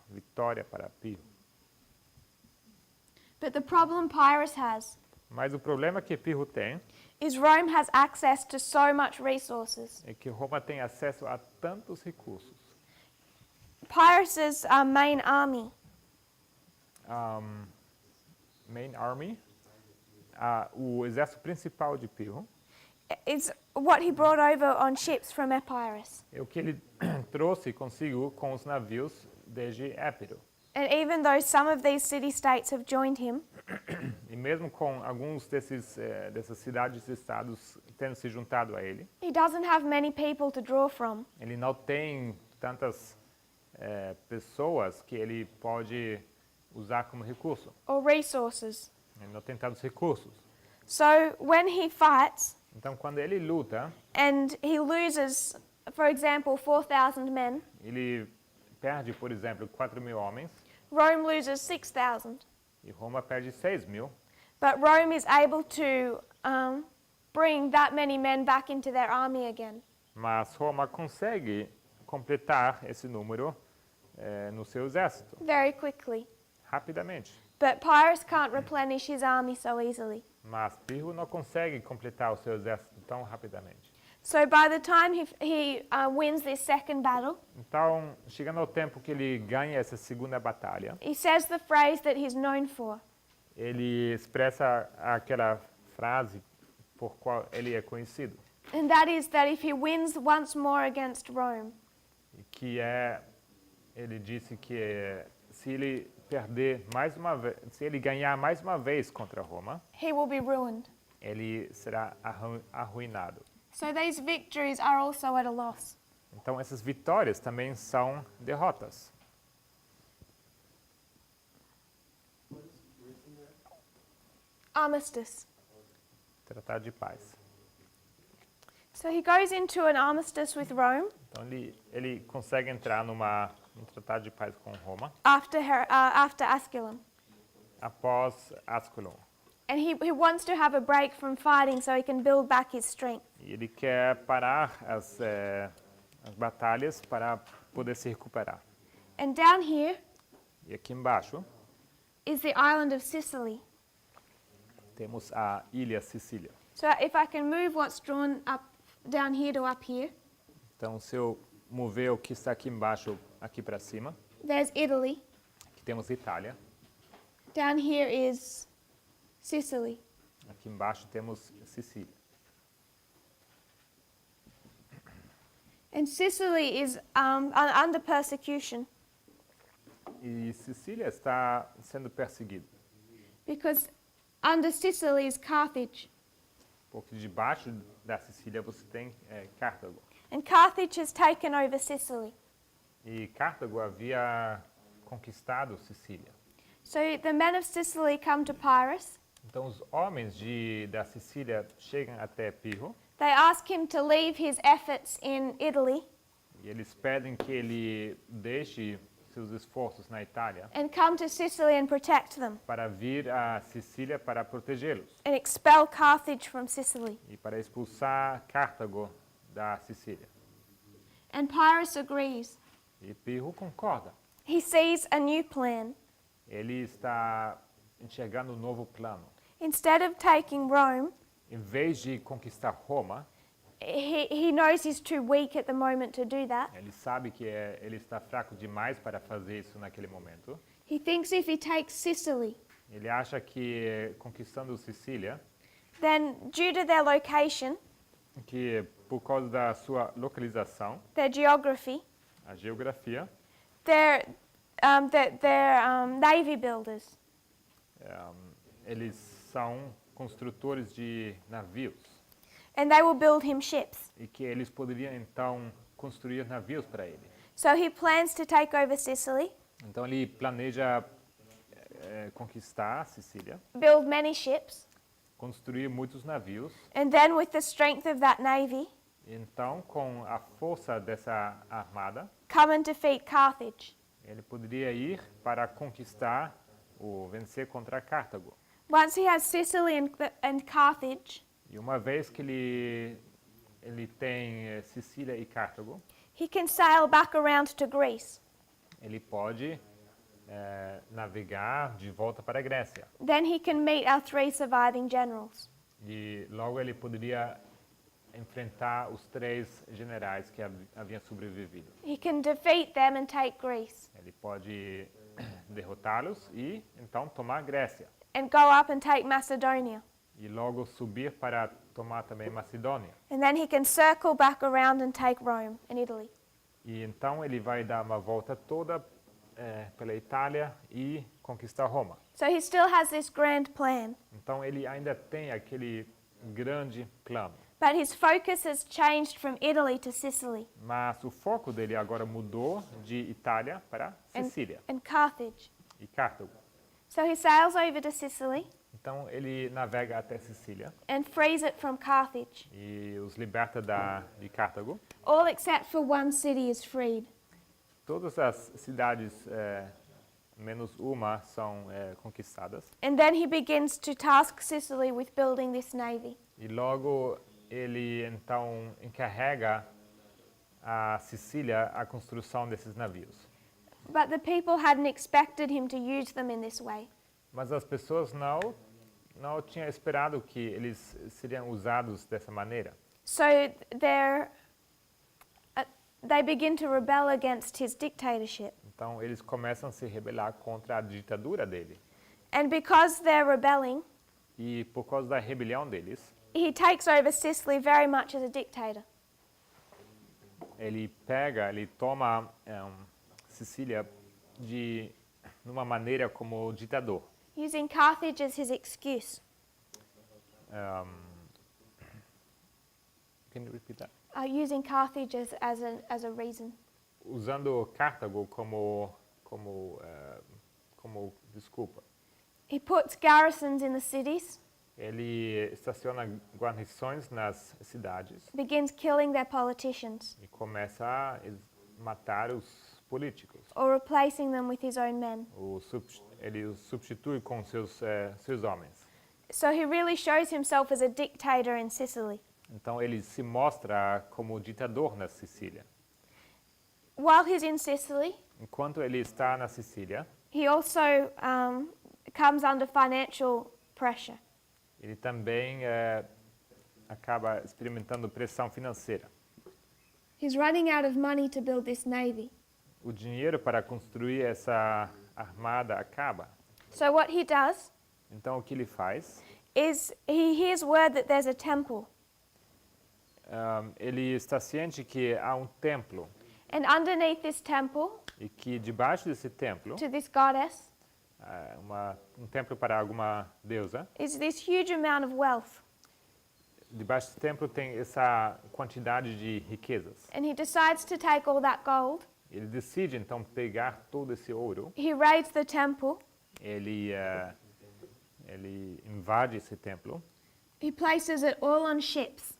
vitória para Pyrrhus. But the problem Pyrrhus has Mas o problema que Pyrrhus tem is Rome has access to so much resources. é que Roma tem acesso a tantos recursos. Pyrrhus's main army main army, o exército principal de Pyrrhus, is what he brought over on ships from Epirus. é o que ele trouxe consigo com os navios desde Épiro. And even though some of these city-states have joined him, E mesmo com alguns dessas cidades e estados tendo se juntado a ele, he doesn't have many people to draw from. ele não tem tantas pessoas que ele pode usar como recurso. Or resources. Ele não tem tantos recursos. So when he fights Então, quando ele luta, and he loses, for example, 4,000 men, ele perde, por exemplo, 4.000 homens Rome loses 6,000. e Roma perde 6.000. But Rome is able to bring that many men back into their army again. Mas Roma consegue completar esse número no seu exército, Very quickly. rapidamente. But Pyrrhus can't replenish his army so easily. Mas Pyrrhus não consegue completar o seu exército tão rapidamente. So by the time he wins this second battle, Então, chegando ao tempo que ele ganha essa segunda batalha, he says the phrase that he's known for. ele expressa aquela frase por qual ele é conhecido, And that is that if he wins once more against Rome, que é, ele disse que se ele perder mais uma vez, se ele ganhar mais uma vez contra Roma, he will be ruined. ele será arruinado. So these victories are also at a loss. Então essas vitórias também são derrotas. Armistice. Tratado de paz. So he goes into an armistice with Rome Então ele consegue entrar num tratado de paz com Roma after Asculum. após Asculum. And he wants to have a break from fighting so he can build back his strength. E ele quer parar as batalhas para poder se recuperar. And down here E aqui embaixo is the island of Sicily. temos a ilha Sicília. So if I can move what's drawn up down here to up here, Então, se eu mover o que está aqui embaixo, aqui para cima, there's Italy. aqui temos Itália. Down here is Sicily. Aqui embaixo temos Sicília. And Sicily is under persecution E Sicília está sendo perseguida, because under Sicily is Carthage. porque debaixo da Sicília você tem Cartago. And Carthage has taken over Sicily. E Cartago havia conquistado Sicília. So the men of Sicily come to Pyrrhus. Então, os homens da Sicília chegam até Pyrrhus They ask him to leave his efforts in Italy e eles pedem que ele deixe seus esforços na Itália and come to Sicily and protect them para vir a Sicília para protegê-los and expel Carthage from Sicily. e para expulsar Cartago da Sicília. And Pyrrhus agrees. E Pyrrhus concorda. He sees a new plan. Ele está enxergando um novo plano. Instead of taking Rome, Em vez de conquistar Roma, he knows he's too weak at the moment to do that. ele sabe que ele está fraco demais para fazer isso naquele momento. He thinks if he takes Sicily, Ele acha que conquistando Sicília, then due to their location, que por causa da sua localização, their geography, a geografia, they're navy builders. eles são construtores de navios And they will build him ships. e que eles poderiam então construir navios para ele. So he plans to take over Sicily, Então ele planeja conquistar a Sicília, build many ships, construir muitos navios. and then with the strength of that navy, Então, com a força dessa armada, come and defeat Carthage. ele poderia ir para conquistar ou vencer contra Cartago. Once he has Sicily and Carthage, E uma vez que ele tem Sicília e Cartago, he can sail back around to Greece. ele pode navegar de volta para a Grécia. Then he can meet our 3 surviving generals. E logo ele poderia enfrentar os 3 generais que haviam sobrevivido. He can defeat them and take Greece. Ele pode derrotá-los e então tomar a Grécia. and go up and take Macedonia. E logo subir para tomar também Macedônia. And then he can circle back around and take Rome and Italy. E então ele vai dar uma volta toda pela Itália e conquistar Roma. So he still has this grand plan, Então ele ainda tem aquele grande plano. but his focus has changed from Italy to Sicily Mas o foco dele agora mudou de Itália para Sicília and Carthage. e Cartago. So he sails over to Sicily Então ele navega até Sicília and frees it from Carthage. e os liberta de Cartago. All except for one city is freed. Todas as cidades, menos uma, são conquistadas. And then he begins to task Sicily with building this navy. E logo ele então encarrega a Sicília a construção desses navios. But the people hadn't expected him to use them in this way. Mas as pessoas não tinham esperado que eles seriam usados dessa maneira. So they begin to rebel against his dictatorship. Então eles começam a se rebelar contra a ditadura dele. And because they're rebelling, E por causa da rebelião deles, he takes over Sicily very much as a dictator. ele toma Sicília de uma maneira como ditador. Using Carthage as his excuse. Can you repeat that? Using Carthage as a reason. Usando Cartago como desculpa. He puts garrisons in the cities, Ele estaciona guarnições nas cidades begins killing their politicians e começa a matar os políticos. or replacing them with his own men. Ele os substitui com seus homens. So he really shows himself as a dictator in Sicily. Então ele se mostra como ditador na Sicília. While he's in Sicily, Enquanto ele está na Sicília, he also comes under financial pressure. ele também acaba experimentando pressão financeira. He's running out of money to build this navy. O dinheiro para construir essa armada acaba. So what he does Então o que ele faz? is he hears word that there's a temple, Ele está ciente que há um templo and underneath this temple, e que debaixo desse templo, to this goddess, um templo para alguma deusa, is this huge amount of wealth. debaixo desse templo tem essa quantidade de riquezas. And he decides to take all that gold. Ele decide então pegar todo esse ouro, He raids the temple. ele invade esse templo He places it all on ships.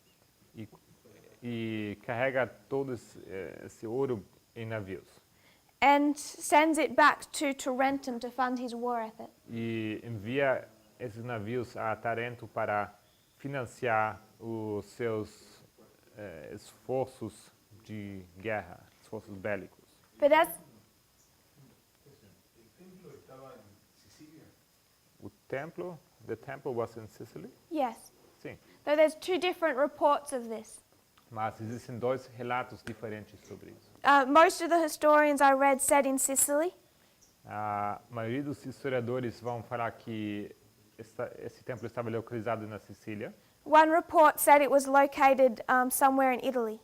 e carrega todo esse ouro em navios. And sends it back to Tarentum to fund his war effort. E envia esses navios a Tarento para financiar os seus esforços de guerra, esforços bélicos. But as O templo, the temple was in Sicily? yes, Sim. though there's two different reports of this. Mas existem dois relatos diferentes sobre isso. Most of the historians I read said in Sicily, A maioria dos historiadores vão falar que esse templo estava localizado na Sicília. one report said it was located somewhere in Italy.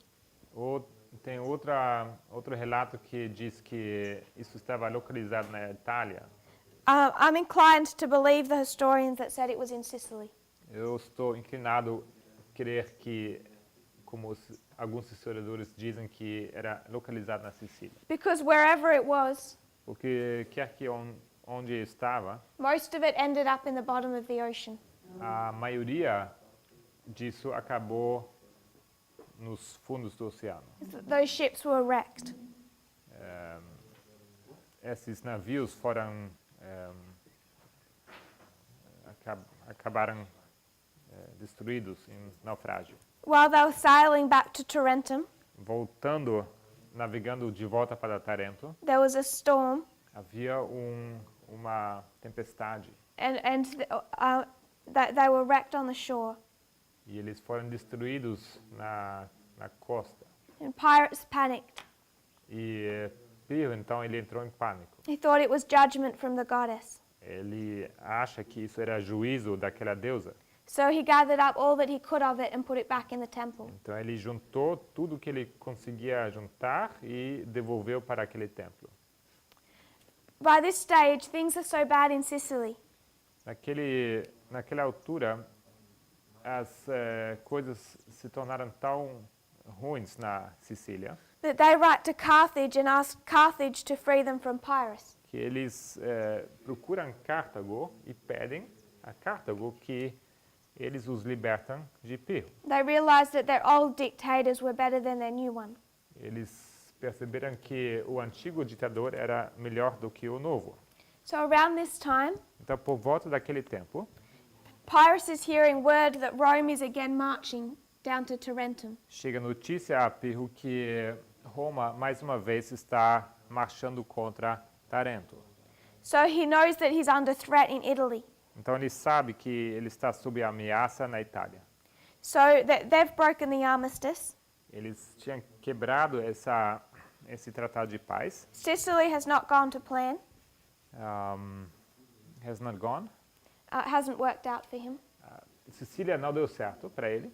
Ou tem outro relato que diz que isso estava localizado na Itália. I'm inclined to believe the historians that said it was in Sicily. Eu estou inclinado a crer que, como alguns historiadores dizem, que era localizado na Sicília. Because wherever it was, Porque quer que onde estava, most of it ended up in the bottom of the ocean. a maioria disso acabou nos fundos do oceano. Those ships were wrecked. Esses navios foram acabaram destruídos em naufrágio. While they were sailing back to Tarentum, Navegando de volta para Tarento, there was a storm, havia uma tempestade and they were wrecked on the shore. e eles foram destruídos na costa. And Pyrrhus panicked. E Pyrrhus, então, ele entrou em pânico. He thought it was judgment from the goddess. Ele acha que isso era juízo daquela deusa. So he gathered up all that he could of it and put it back in the temple. Então ele juntou tudo que ele conseguia juntar e devolveu para aquele templo. By this stage, things are so bad in Sicily Naquela altura, as coisas se tornaram tão ruins na Sicília that they write to Carthage and ask Carthage to free them from Pyrrhus. que eles procuram Cartago e pedem a Cartago que eles os libertam de Pyrrhus. They realized that their old dictators were better than their new one. Eles perceberam que o antigo ditador era melhor do que o novo. So around this time, Então, por volta daquele tempo, Pyrrhus is hearing word that Rome is again marching down to Tarentum. chega notícia a Pyrrhus que Roma, mais uma vez, está marchando contra Tarento. So he knows that he's under threat in Italy. Então, ele sabe que ele está sob ameaça na Itália. So they've broken the armistice. Eles tinham quebrado esse tratado de paz. Sicily has not gone to plan. Has not gone. It hasn't worked out for him. Sicília não deu certo para ele.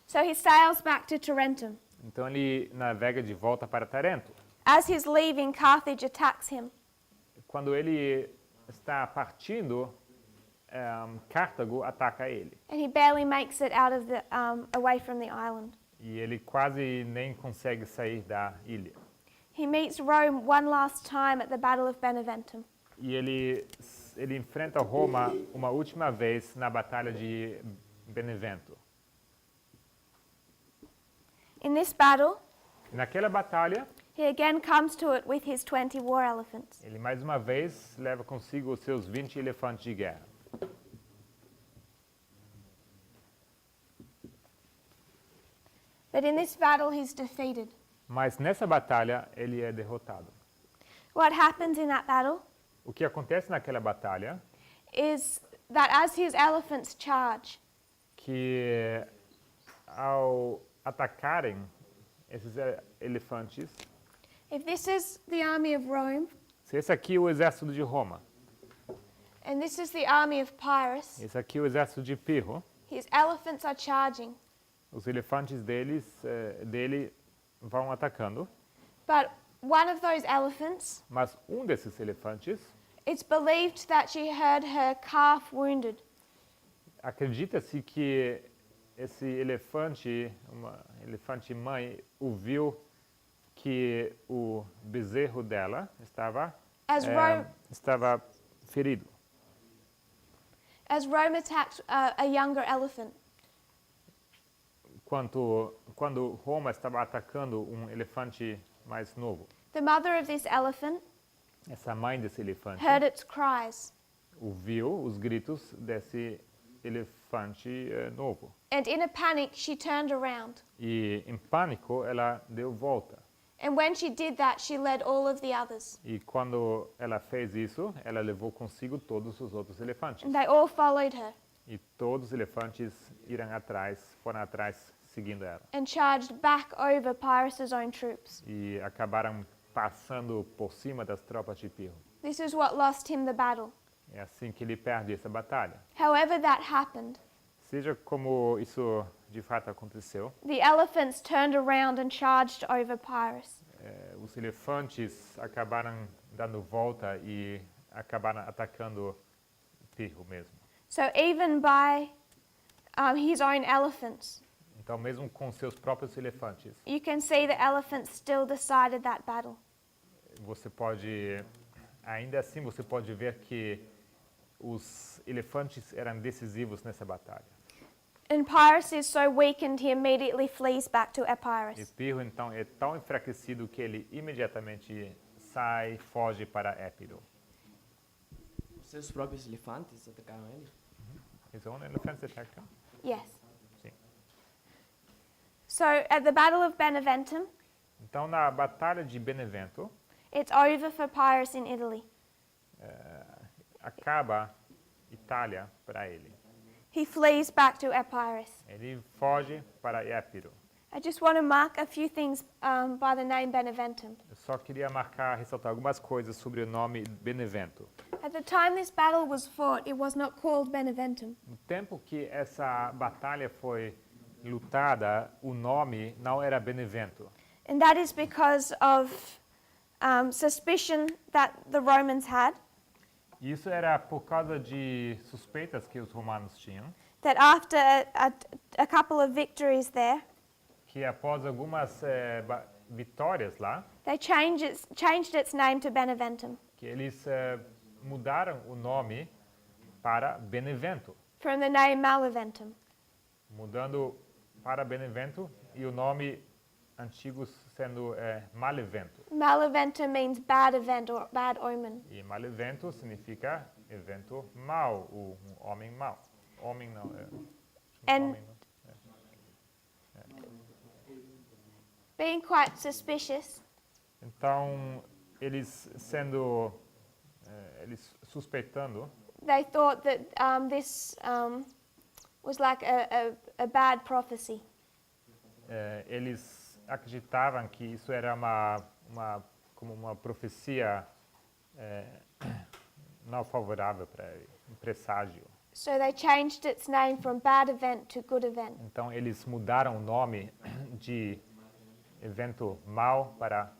So he sails back to Tarentum. Então, ele navega de volta para Tarento. As he's leaving, Carthage attacks him. Quando ele está partindo, Cartago ataca ele. And he barely makes it out of away from the island. E ele quase nem consegue sair da ilha. He meets Rome one last time at the Battle of Beneventum. E ele enfrenta Roma uma última vez na Batalha de Benevento. In this battle, Naquela batalha, he again comes to it with his 20 war elephants. ele mais uma vez leva consigo os seus 20 elefantes de guerra. But in this battle, he's defeated. Mas nessa batalha, ele é derrotado. What happens in that battle O que acontece naquela batalha is that as his elephants charge, que ao atacarem esses elefantes, if this is the army of Rome se esse aqui é o exército de Roma, and this is the army of Pyrrhus, esse aqui é o exército de Pyrrhus, his elephants are charging. os elefantes dele vão atacando, But one of those elephants, mas desses elefantes, it's believed that she heard her calf wounded. acredita-se que esse elefante, uma elefante mãe, ouviu que o bezerro dela estava ferido. As Rome attacked a younger elephant. Quando Roma estava atacando elefante mais novo, The mother of this elephant essa mãe desse elefante heard its cries, ouviu os gritos desse elefante novo. and in a panic, she turned around. E, em pânico, ela deu volta. And when she did that, she led all of the others. E quando ela fez isso, ela levou consigo todos os outros elefantes. And they all followed her E todos os elefantes foram atrás, seguindo ela. and charged back over Pyrrhus' own troops. E acabaram passando por cima das tropas de Pyrrhus. This is what lost him the battle. É assim que ele perde essa batalha. However that happened, Seja como isso de fato aconteceu, the elephants turned around and charged over Pyrrhus. os elefantes acabaram dando volta e acabaram atacando Pyrrhus mesmo. So even by his own elephants, Então, mesmo com seus próprios elefantes, you can see the elephants still decided that battle. ainda assim, você pode ver que os elefantes eram decisivos nessa batalha. And Pyrrhus is so weakened, he immediately flees back to E Epirus. Pyrrhus, então, é tão enfraquecido que ele imediatamente foge para Épiro. Seus próprios elefantes atacaram ele? His own elephants attacked him? Yes. Sim. So at the Battle of Beneventum, Então, na Batalha de Benevento, it's over for Pyrrhus in Italy. acaba Itália para ele. He flees back to Epirus. Ele foge para Épiro. I just want to mark a few things by the name Beneventum. Eu só queria marcar, ressaltar algumas coisas sobre o nome Benevento. At the time this battle was fought, it was not called Beneventum. No tempo que essa batalha foi lutada, o nome não era Benevento. And that is because of suspicion that the Romans had, E isso era por causa de suspeitas que os romanos tinham, that after a couple of victories there, que após algumas vitórias lá, they changed its name to Beneventum, que eles mudaram o nome para Benevento, from the name Maleventum. mudando para Benevento e o nome antigo sendo Malevento. Maleventum means bad event or bad omen. E Malevento significa evento mau, um homem mau. Homem não, And homem não. being quite suspicious, Então, eles suspeitando, they thought that this was like a bad prophecy. eles acreditavam que isso era como uma profecia não favorável para ele, um presságio. So they changed its name from bad event to good event. Então, eles mudaram o nome de evento mau para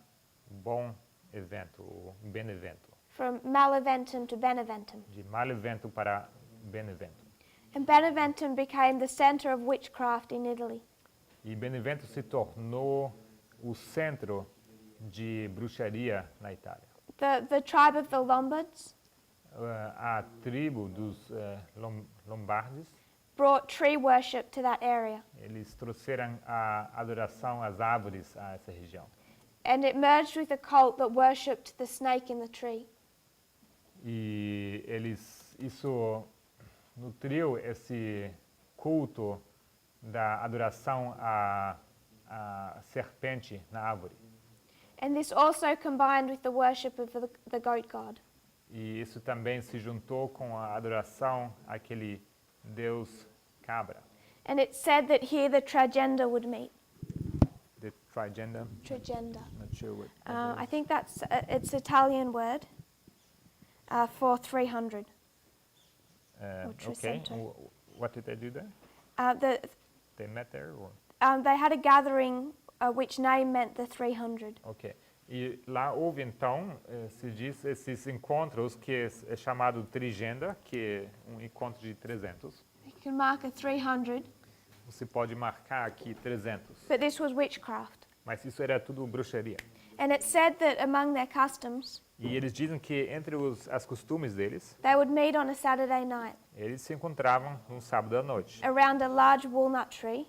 bom evento, ou benevento. From Maleventum to Beneventum. De malevento para benevento. And Beneventum became the center of witchcraft in Italy. E Benevento se tornou o centro de bruxaria na Itália. The tribe of the Lombards A tribo dos Lombardes, brought tree worship to that area. eles trouxeram a adoração às árvores a essa região. And it merged with a cult that worshipped the snake in the tree. E isso nutriu esse culto da adoração à serpente na árvore. And this also combined with the worship of the goat god. E isso também se juntou com a adoração àquele deus cabra. And it said that here the tragenda would meet. The trigenda, Tragenda. not sure what. I think that's it's Italian word for 300. or Okay, Trecento. what did they do there? They met there, or? They had a gathering which name meant the 300. Ok. E lá houve então, se diz, esses encontros que é chamado trigenda, que é um encontro de 300. You can mark a 300, Você pode marcar aqui 300. but this was witchcraft. Mas isso era tudo bruxaria. And it said that among their customs, E eles dizem que entre as costumes deles, they would meet on a Saturday night eles se encontravam num sábado à noite, around a large walnut tree,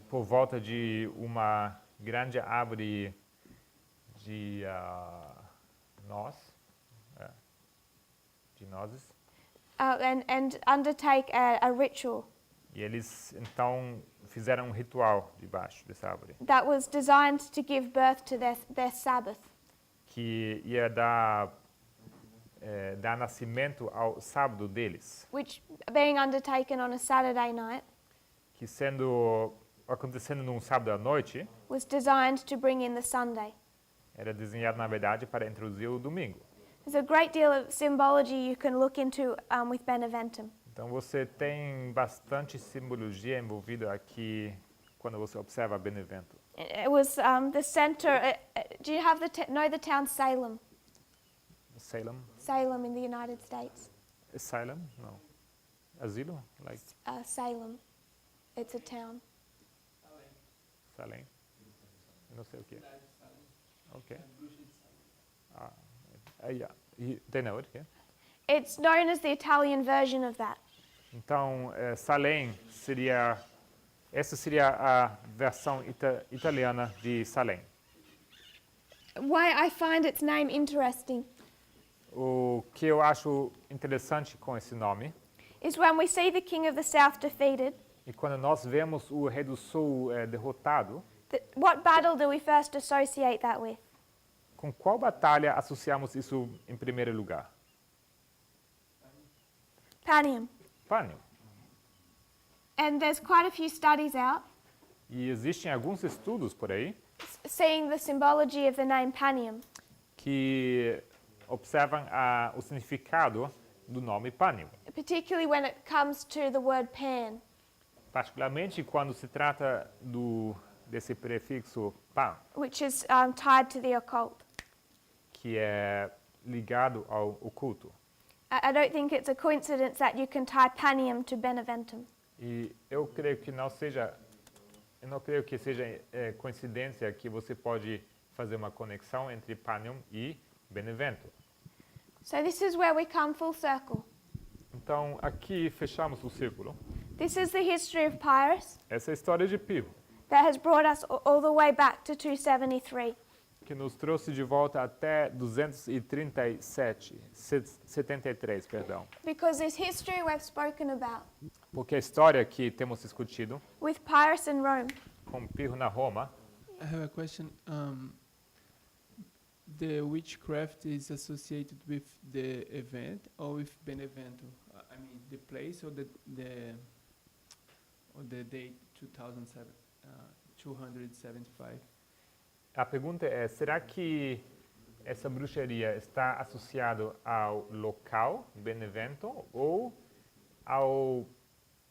por volta de uma grande árvore de nozes. and undertake a ritual E eles então fizeram um ritual debaixo dessa árvore, that was designed to give birth to their Sabbath. que ia dar nascimento ao sábado deles, Which, being undertaken on a Saturday night, que acontecendo num sábado à noite, was designed to bring in the Sunday. era desenhado na verdade para introduzir o domingo. There's a great deal of symbology you can look into with Beneventum. Então você tem bastante simbologia envolvida aqui quando você observa Benevento. It was the center. Do you have know the town Salem? Salem? Salem in the United States. Asylum? No. Asilo? Like Salem. It's a town. Salem? Eu não sei o que é. Ok. Yeah. They know it, yeah? It's known as the Italian version of that. Então, Salem essa seria a versão italiana de Salem. Why I find its name interesting O que eu acho interessante com esse nome, is when we see the king of the south defeated, e quando nós vemos o rei do sul derrotado, what battle do we first associate that with? com qual batalha associamos isso em primeiro lugar? Panium. Pânio. And there's quite a few studies out E existem alguns estudos por aí seeing the symbology of the name Panium. que observam o significado do nome Panium, Particularly when it comes to the word pan. particularmente quando se trata desse prefixo pan, Which is tied to the occult. que é ligado ao oculto. I don't think it's a coincidence that you can tie Panium to Beneventum. E eu creio que seja coincidência que você pode fazer uma conexão entre Panium e Benevento. So this is where we come full circle. Então, aqui fechamos o círculo. This is the history of Pyrrhus Essa é a história de Pyrrhus, that has brought us all the way back to 273. que nos trouxe de volta até 73, perdão. Because this history we've spoken about Porque a história que temos discutido with Pyrrhus in Rome, com Pyrrhus na Roma, I have a question. The witchcraft is associated with the event or with Benevento? I mean, the place or the date 275. a pergunta é, será que essa bruxaria está associada ao local, Benevento, ou ao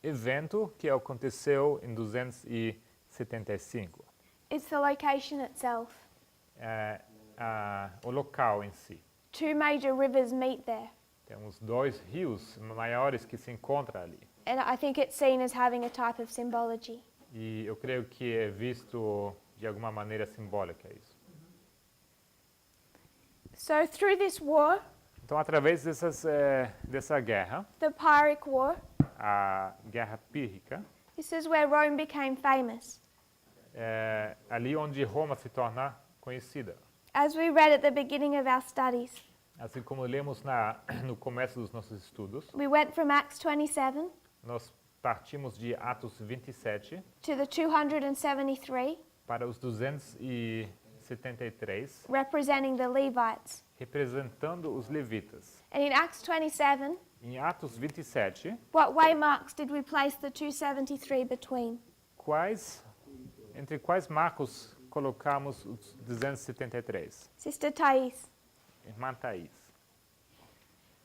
evento que aconteceu em 275? it's the location itself. O local em si. Two major rivers meet there, Temos dois rios maiores que se encontram ali. and I think it's seen as having a type of symbology. E eu creio que é visto de alguma maneira simbólica isso. So through this war, Então, através dessa guerra, the Pyrrhic War, a Guerra Pírrica, this is where Rome became famous. é ali onde Roma se torna conhecida. As we read at the beginning of our studies, Assim como lemos no começo dos nossos estudos, we went from Acts 27 nós partimos de Atos 27 to the 273, para os 273, representing the Levites. representando os levitas. And in Acts 27, Em Atos 27, what waymarks did we place the 273 between? entre quais marcos colocamos os 273? Sister Thais. Irmã Thaís.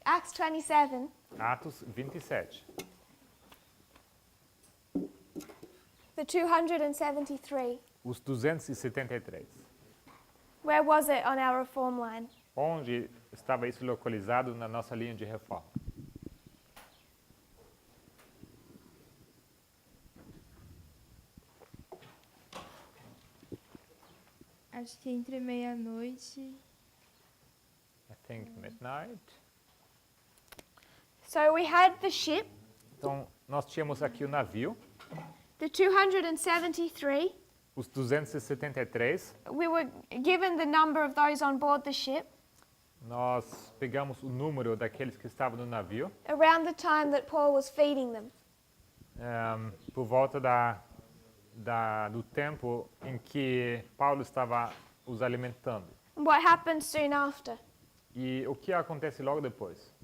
Acts 27, Atos 27. the 273. Os 273. Where was it on our reform line? Onde estava isso localizado na nossa linha de reforma? Acho que entre meia-noite. I think midnight. So we had the ship, Então, nós tínhamos aqui o navio, the 273. os 273. We were given the number of those on board the ship Nós pegamos o número daqueles que estavam no navio around the time that Paul was feeding them. por volta do tempo em que Paulo estava os alimentando. And what happened soon after? E o que acontece logo depois?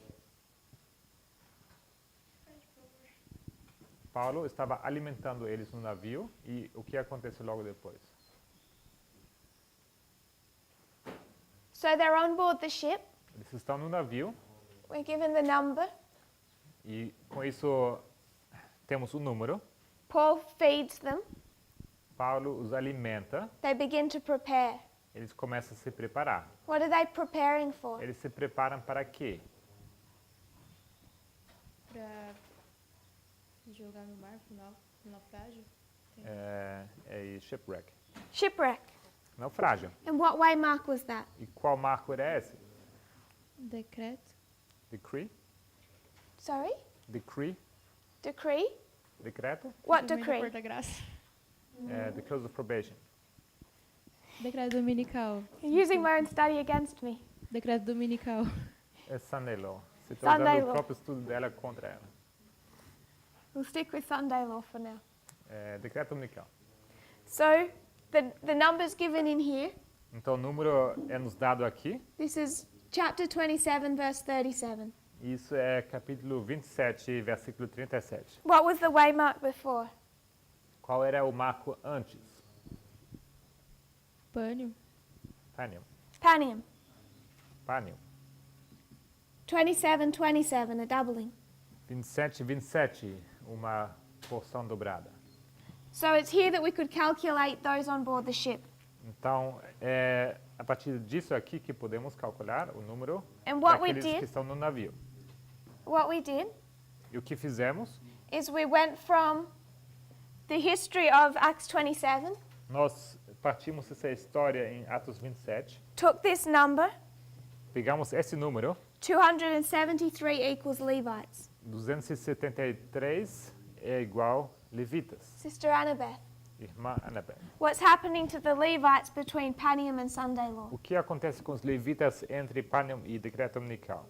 Paulo estava alimentando eles no navio e o que acontece logo depois? So they're on board the ship. Eles estão no navio We're given the number. e com isso temos o número. Paul feeds them. Paulo os alimenta, They begin to prepare. eles começam a se preparar. What are they preparing for? Eles se preparam para quê? Pra jogar no mar no naufrágio. É shipwreck. Shipwreck. Naufrágio. And what waymark was that? E qual marco era esse? Decreto. Decree? Sorry? Decree? Decree? Decreto? What Também da decree? Porta-Graça. The close of probation. Decreto dominical. You're using my own study against me. Decreto dominical. É Sunday law. Você está Sunday usando o law. próprio estudo dela contra ela. We'll stick with Sunday law for now. Decreto dominical. So the numbers given in here, Então o número é nos dado aqui. this is chapter 27, verse 37. Isso é capítulo 27, versículo 37. What was the waymark before? Qual era o marco antes? Pânio. Panium. Panium. Panium. 27, 27, a doubling. 27, 27, uma porção dobrada. So it's here that we could calculate those on board the ship. Então, é a partir disso aqui que podemos calcular o número And what we daqueles did- que estão no navio. What we did E o que fizemos? is we went from the history of Acts 27, Nós partimos essa história em Atos 27, took this number, pegamos esse número, 273 equals Levites. 273 é igual levitas. Sister Annabeth, Irmã Annabeth. what's happening to the Levites between Panium and Sunday law? O que acontece com os levitas entre Panium e decreto dominical?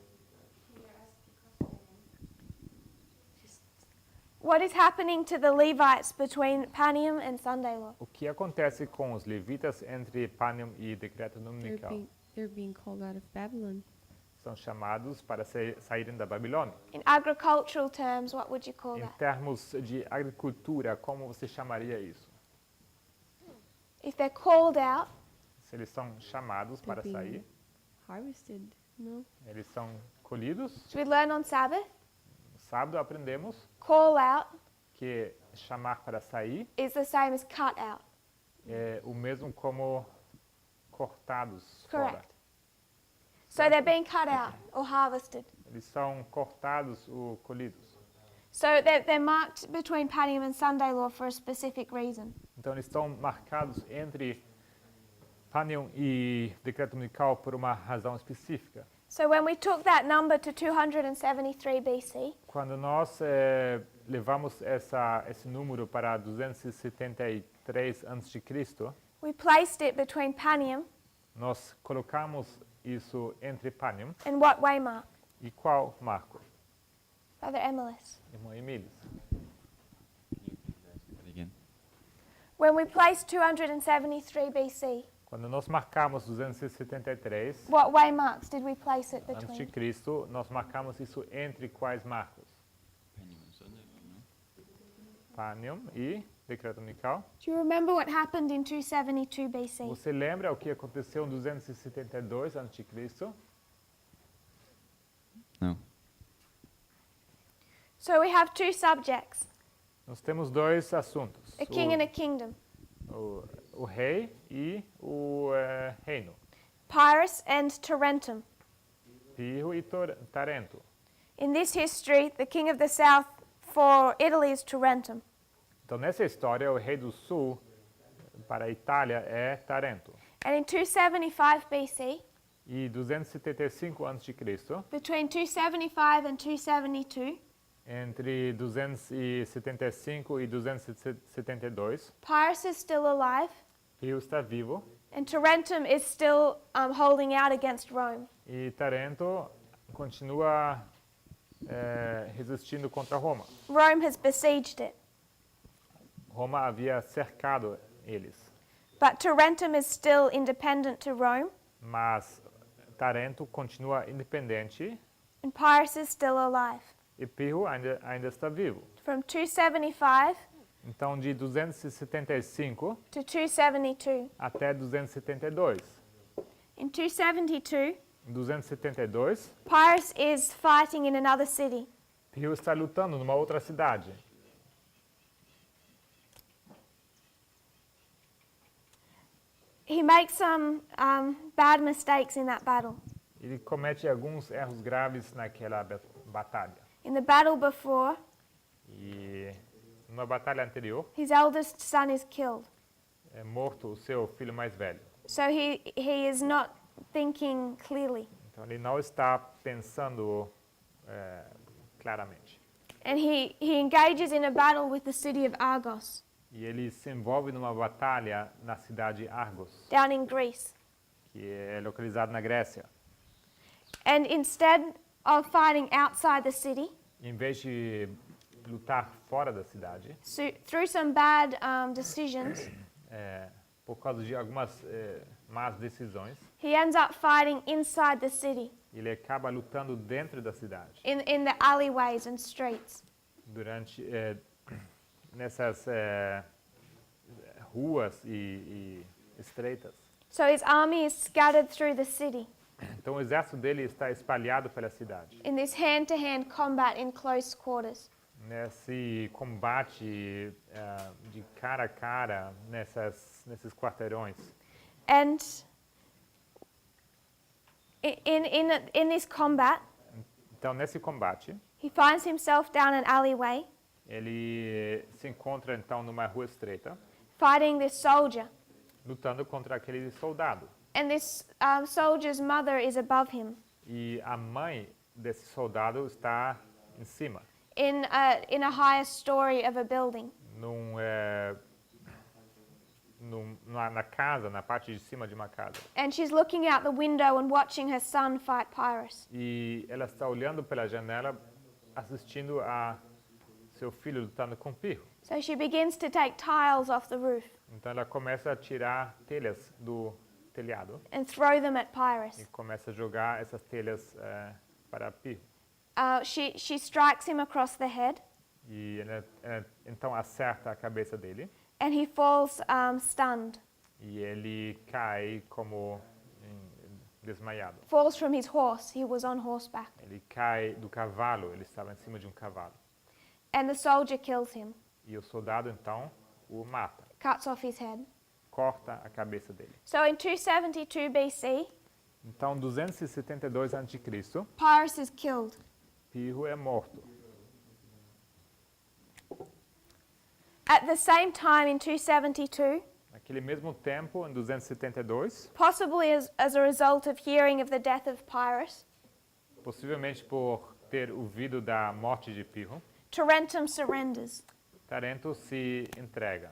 What is happening to the Levites between Panium and Sunday law? O que acontece com os levitas entre Panium e decreto dominical? They're being called out of Babylon. São chamados para saírem da Babilônia. In agricultural terms, what would you call Em that? termos de agricultura, como você chamaria isso? If they're called out, Se eles são chamados para being- sair, Harvested, no? eles são colhidos. so we learn on Sabbath, No sábado aprendemos call out que chamar para sair is the same as cut out. é o mesmo como cortados Correct. fora. So they're being cut out or harvested. Eles são cortados ou colhidos. So they're marked between Panium and Sunday law for a specific reason. Então eles estão marcados entre Panium e decreto dominical por uma razão específica. So when we took that number to 273 BC, Quando nós levamos esse número para 273 a.C., we placed it between Panium nós colocamos isso entre Panium and what waymark? e qual marco? Brother Emilis. Irmão Emílio. Again. When we placed 273 BC, Quando nós marcamos 273 what waymarks did we place it antes de between? Cristo, nós marcamos isso entre quais marcos? Panium e decreto dominical. Do you remember what happened in 272 BC? Você lembra o que aconteceu em 272 a.C.? No. So we have two subjects, Nós temos dois assuntos. a king and a kingdom. O rei e o reino. Pyrrhus and Tarentum. Pirro e Tarento. In this history, the king of the south for Italy is Tarentum. Então, nessa história, o rei do sul para a Itália é Tarento. And in 275 BC, E 275 a.C., between 275 and 272, entre 275 e 272, Pyrrhus is still alive Pirro está vivo and Tarentum is still holding out against Rome. e Tarento continua resistindo contra Roma. Rome has besieged it, Roma havia cercado eles, but Tarentum is still independent to Rome mas Tarento continua independente and Pyrrhus is still alive. e Pirro ainda está vivo. From 275 Então, de 275 to 272. até 272. In 272, Em 272, Pyrrhus is fighting in another city. Pirro está lutando numa outra cidade. He makes some bad mistakes in that battle. Ele comete alguns erros graves naquela batalha. In the battle before, E numa batalha anterior, his eldest son is killed. é morto o seu filho mais velho. So he is not thinking clearly. Então ele não está pensando claramente. And he engages in a battle with the city of Argos, E ele se envolve numa batalha na cidade Argos, down in Greece. que é localizada na Grécia. And instead of fighting outside the city, Em vez de lutar fora da cidade, through some bad decisions, por causa de algumas más decisões, he ends up fighting inside the city, ele acaba lutando dentro da cidade, in the alleyways and streets. durante nessas ruas e estreitas. So his army is scattered through the city Então o exército dele está espalhado pela cidade. in this hand-to-hand combat in close quarters. Nesse combate de cara a cara, nesses quarteirões. And in this combat, Então, nesse combate, he finds himself down an alleyway ele se encontra, então, numa rua estreita, fighting this soldier. lutando contra aquele soldado. And this soldier's mother is above him E a mãe desse soldado está em cima, in a higher story of a building. Na casa, na parte de cima de uma casa. And she's looking out the window and watching her son fight Pyrrhus. E ela está olhando pela janela, assistindo a seu filho lutando com Pyrrhus. So she begins to take tiles off the roof Então ela começa a tirar telhas do telhado and throw them at e Pyrrhus. começa a jogar essas telhas para Pyrrhus. She strikes him across the head E ela então acerta a cabeça dele and he falls stunned, e ele cai como desmaiado. falls from his horse. He was on horseback. Ele cai do cavalo, ele estava em cima de um cavalo. And the soldier kills him, E o soldado então o mata, cuts off his head. corta a cabeça dele. So in 272 BC, Então, 272 a.C., Pyrrhus is killed. Pyrrhus é morto. At the same time in 272, Naquele mesmo tempo, em 272, possibly as a result of hearing of the death of Pyrrhus, possivelmente por ter ouvido da morte de Pyrrhus, Tarentum surrenders Tarento se entrega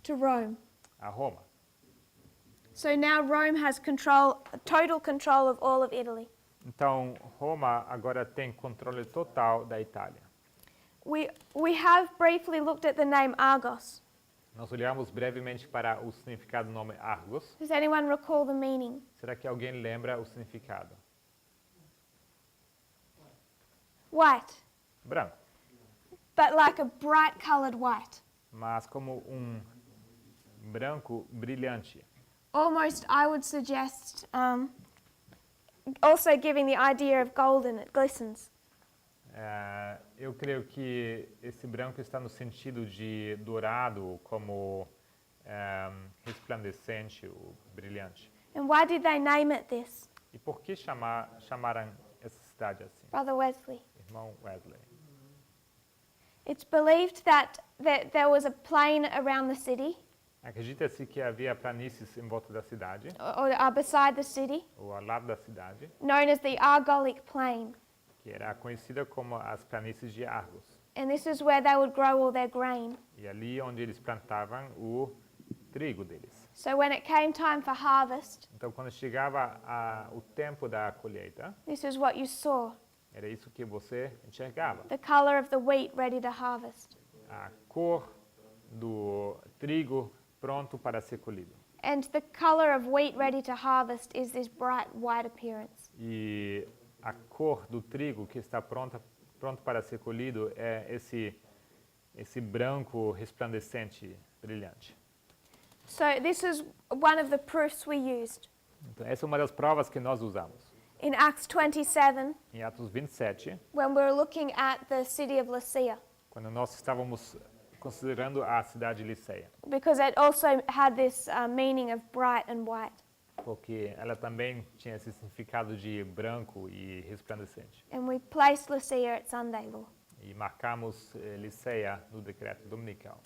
to Rome. a Roma. So now Rome has total control of all of Italy. Então, Roma agora tem controle total da Itália. We have briefly looked at the name Argos. Nós olhamos brevemente para o significado do nome Argos. Does anyone recall the meaning? Será que alguém lembra o significado? White, Branco, but like a bright colored white. mas como branco brilhante. Almost, I would suggest, also giving the idea of golden, it glistens. Eu creio que esse branco está no sentido de dourado, como resplandecente, o brilhante. And why did they name it this? E por que chamaram essa cidade assim? Brother Wesley. Irmão Wesley. It's believed that there was a plain around the city, Acredita-se que havia planícies em volta da cidade, or beside the city, ou ao lado da cidade, known as the Argolic Plain. que era conhecida como as planícies de Argos. And this is where they would grow all their grain. E ali onde eles plantavam o trigo deles. So when it came time for harvest, Então, quando chegava o tempo da colheita, this is what you saw, era isso que você enxergava. the color of the wheat ready to harvest. A cor do trigo pronto para ser colhido. And the color of wheat ready to harvest is this bright white appearance. E a cor do trigo que está pronto para ser colhido é esse branco resplandecente, brilhante. So this is one of the proofs we used. Então, essa é uma das provas que nós usamos. In Acts 27, Em Atos 27, when we were looking at the city of Lycia, quando nós estávamos considerando a cidade de Liceia, because it also had this meaning of bright and white. porque ela também tinha esse significado de branco e resplandecente. And we placed Lycia at Sunday law. E marcamos Liceia no decreto dominical.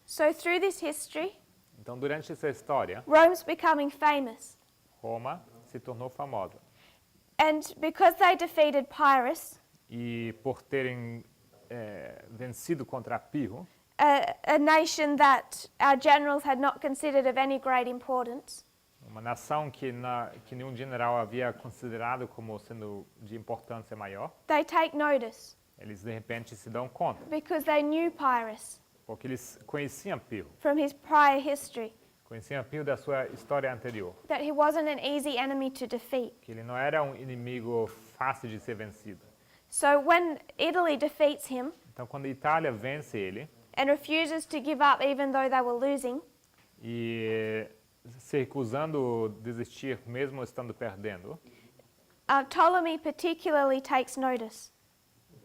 So through this history, Então, durante essa história, Rome's becoming famous. Roma se tornou famosa. And because they defeated Pyrrhus, E por terem vencido contra Pyrrhus, a nation that our generals had not considered of any great importance, uma nação que nenhum general havia considerado como sendo de importância maior, they take notice eles de repente se dão conta, because they knew Pyrrhus porque eles conheciam Pyrrhus, from his prior history, conheciam Pyrrhus da sua história anterior, that he wasn't an easy enemy to defeat. que ele não era um inimigo fácil de ser vencido. So when Italy defeats him, Então, quando a Itália vence ele, and refuses to give up even though they were losing, e se recusando desistir mesmo estando perdendo. Ptolemy particularly takes notice.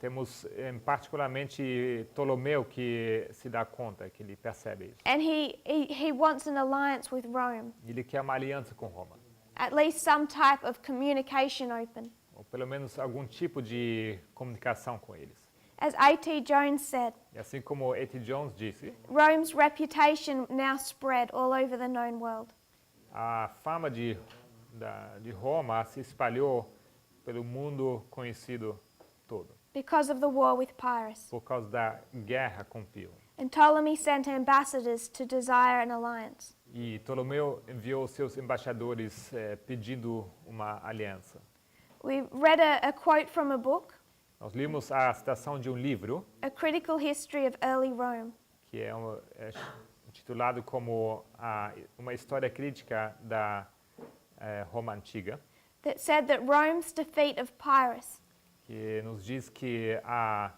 Temos particularmente Ptolomeu que se dá conta, que ele percebe isso. And he wants an alliance with Rome, Ele quer uma aliança com Roma, at least some type of communication open. ou pelo menos algum tipo de comunicação com eles. As A.T. Jones said, E assim como A.T. Jones disse, Rome's reputation now spread all over the known world. a fama de Roma se espalhou pelo mundo conhecido todo, Because of the war with Pyrrhus. por causa da guerra com Pyrrhus. And Ptolemy sent ambassadors to desire an alliance. E Ptolomeu enviou seus embaixadores pedindo uma aliança. We read a quote from a book, Nós limos a citação de um livro, A Critical History of Early Rome, que é intitulado como uma história crítica da Roma Antiga, that said that Rome's defeat of Pyrrhus que nos diz que a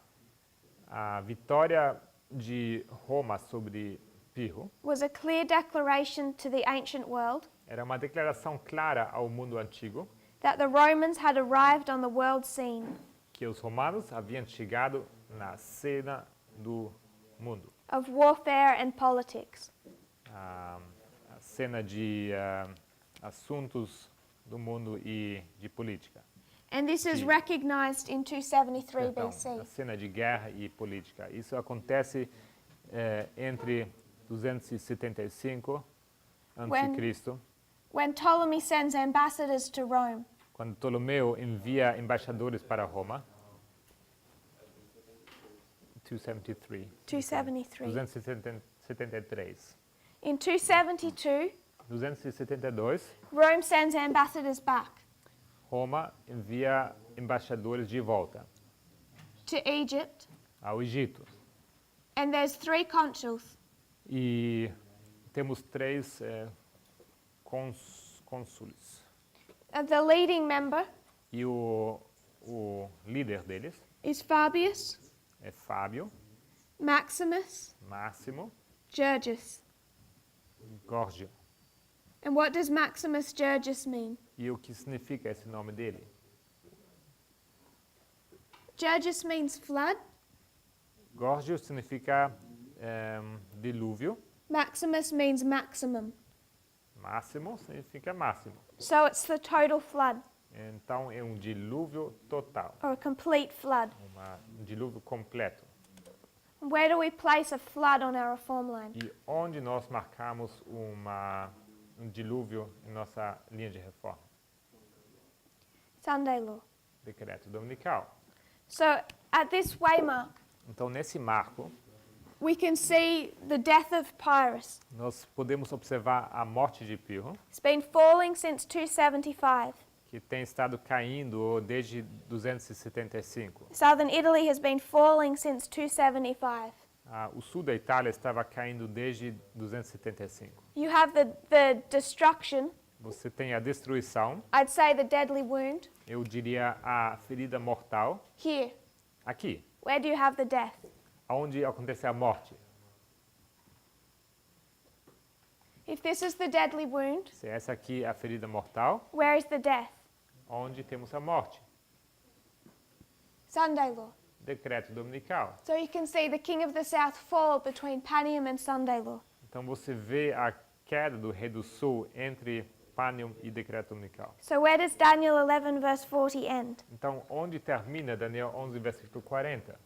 vitória de Roma sobre Pyrrhus was a clear declaration to the ancient world era uma declaração clara ao mundo antigo that the Romans had arrived on the world scene que os romanos haviam chegado na cena do mundo, of warfare and politics. a cena de assuntos do mundo e de política. And this is Sim. recognized in 273 Perdão, BC. a cena de guerra e política. Isso acontece entre 275 a.C., When Ptolemy sends ambassadors to Rome, quando Ptolomeu envia embaixadores para Roma. 273. 273. 273. In 272, 272, Rome sends ambassadors back Roma envia embaixadores de volta to Egypt, ao Egito. and there's 3 consuls. E temos 3 cônsules. The leading member E o líder deles is Fabius, é Fábio, Maximus, Máximo, Gergus. Górgio. And what does Maximus Gergus mean? E o que significa esse nome dele? Gergus means flood. Górgio significa dilúvio. Maximus means maximum. Máximo significa máximo. So it's the total flood, Então é um dilúvio total, or a complete flood. um dilúvio completo. Where do we place a flood on our reform line? E onde nós marcamos dilúvio em nossa linha de reforma? Sunday law. Decreto dominical. So at this waymark, Então nesse marco, we can see the death of Pyrrhus. nós podemos observar a morte de Pyrrhus, It's been falling since 275. que tem estado caindo desde 275. Southern Italy has been falling since 275. O sul da Itália estava caindo desde 275. You have the destruction, Você tem a destruição, I'd say the deadly wound, eu diria a ferida mortal, here. aqui, Where do you have the death? onde acontece a morte. If this is the deadly wound, Se essa aqui é a ferida mortal, where is the death? onde temos a morte. Sunday law. Decreto dominical. So you can see the king of the south fall between Panium and Sunday law. Então você vê a queda do rei do sul entre Panium e decreto dominical. So where does Daniel 11 verse 40 end? Então onde termina Daniel 11 versículo 40?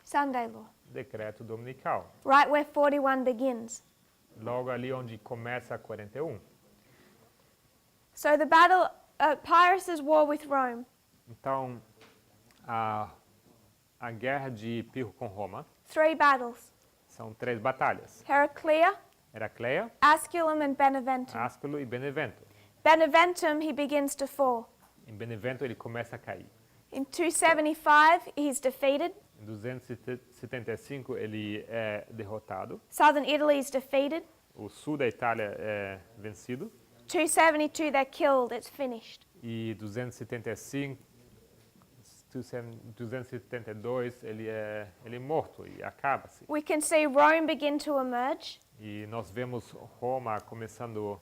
Sunday law. Decreto dominical. Right where 41 begins. Logo ali onde começa 41. So the battle, Pyrrhus' war with Rome, Então a guerra de Pyrrhus com Roma 3 battles. são 3 batalhas. Heraclea, Heracleia, Asculum and Beneventum. Asculo e Benevento. Beneventum, he begins to fall. Em Benevento ele começa a cair. In 275, he's defeated. Em 275 ele é derrotado. Southern Italy is defeated. O sul da Itália é vencido. 272, they're killed. It's finished. E 275 272 ele é morto e acaba-se. We can see Rome begin to emerge, E nós vemos Roma começando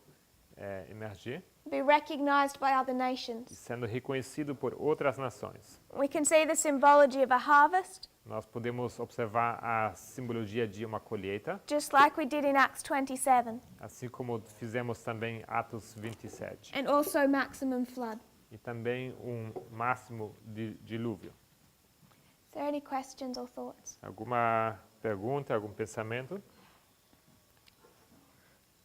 a emergir be recognized by other e nations. sendo reconhecido por outras nações. We can see the symbology of a harvest, Nós podemos observar a simbologia de uma colheita, just like we did in Acts 27, assim como fizemos também Atos 27, and also maximum flood. e também máximo de dilúvio. Is there any questions or thoughts? Alguma pergunta, algum pensamento?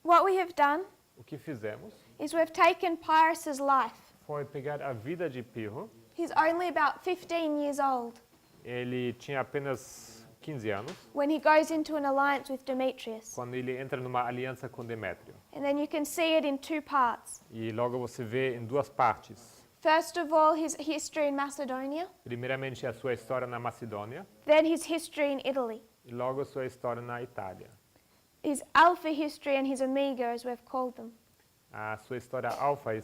What we have done O que fizemos is we've taken Pyrrhus's life. foi pegar a vida de Pyrrhus. He's only about 15 years old Ele tinha apenas 15 anos when he goes into an alliance with Demetrius. quando ele entra numa aliança com Demétrio. And then you can see it in two parts. E logo você vê em duas partes. First of all, his history in Macedonia, Primeiramente a sua história na Macedônia then his history in Italy. e logo a sua história na Itália. His Alpha history and his Omega, as we've called them. A sua história alfa e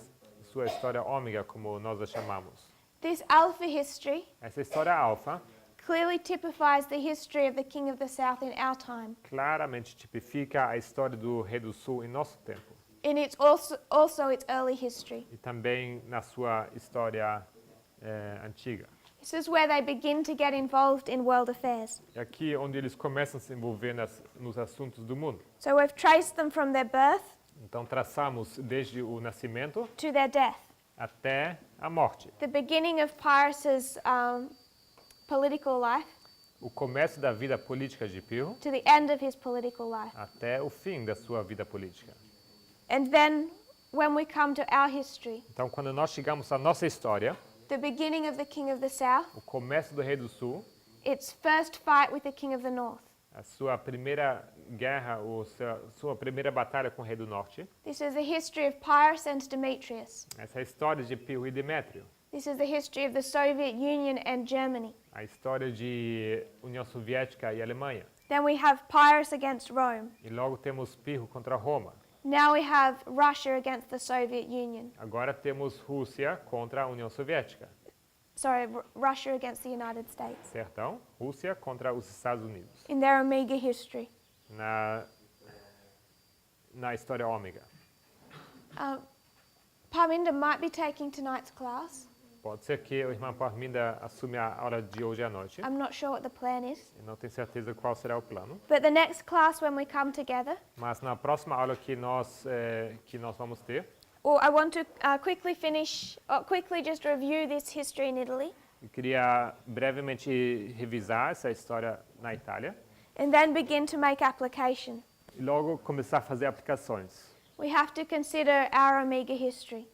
sua história ômega, como nós a chamamos. This Alpha history Essa história alfa clearly typifies the history of the King of the South in our time. claramente tipifica a história do Rei do Sul em nosso tempo. And it's also its early history. E também na sua história antiga. This is where they begin to get involved in world affairs. É aqui onde eles começam a se envolver nos assuntos do mundo. So we've traced them from their birth Então traçamos desde o nascimento to their death. até a morte. The beginning of Pyrrhus's political life O começo da vida política de Pyrrhus to the end of his political life. até o fim da sua vida política. And then when we come to our history, Então, quando nós chegamos à nossa história, the beginning of the King of the South, o começo do Rei do Sul, its first fight with the King of the North. a sua primeira guerra, sua primeira batalha com o Rei do Norte, This is the history of Pyrrhus and Demetrius. essa é a história de Pyrrhus e Demétrio, This is the history of the Soviet Union and Germany. a história de União Soviética e Alemanha. Then we have Pyrrhus against Rome. E logo temos Pyrrhus contra Roma. Now we have Russia against the Soviet Union. Agora temos Rússia contra a União Soviética. Sorry, Russia against the United States. Certão? Rússia contra os Estados Unidos. In their Omega history. Na história ômega. Parminda might be taking tonight's class. Pode ser que a irmã Parminda assume a aula de hoje à noite. I'm not sure what the plan is. Eu não tenho certeza qual será o plano. But the next class, when we come together, Mas na próxima aula que nós vamos ter, I want to quickly just review this history in Italy, eu queria brevemente revisar essa história na Itália and then begin to make application. e logo começar a fazer aplicações. We have to consider our Omega history.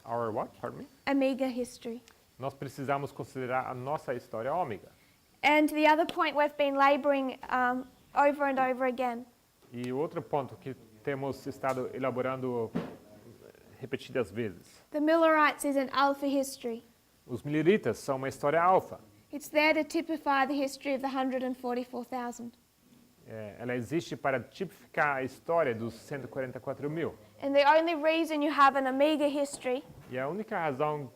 Our what? Pardon me? Omega history. Nós precisamos considerar a nossa história ômega. And the other point we've been laboring over and over again E outro ponto que temos estado elaborando repetidas vezes. the Millerites is an Alpha history. Os mileritas são uma história alfa. It's there to typify the history of the 144,000. Ela existe para tipificar a história dos 144 mil. And the only reason you have an Omega history E a única razão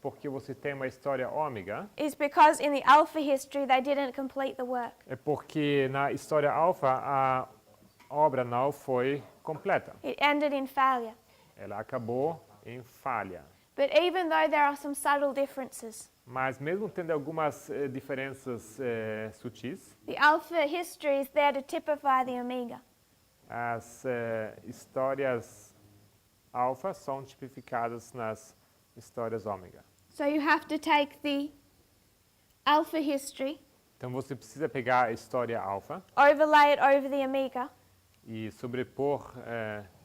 porque você tem uma história ômega is because in the Alpha history they didn't complete the work. é porque na história alfa a obra não foi completa. It ended in failure. Ela acabou em falha. But even though there are some subtle differences, Mas mesmo tendo algumas diferenças sutis, the Alpha history is there to typify the Omega. as histórias alfa são tipificadas nas histórias ômega. So you have to take the Alpha history, Então você precisa pegar a história alfa overlay it over the Omega, e sobrepor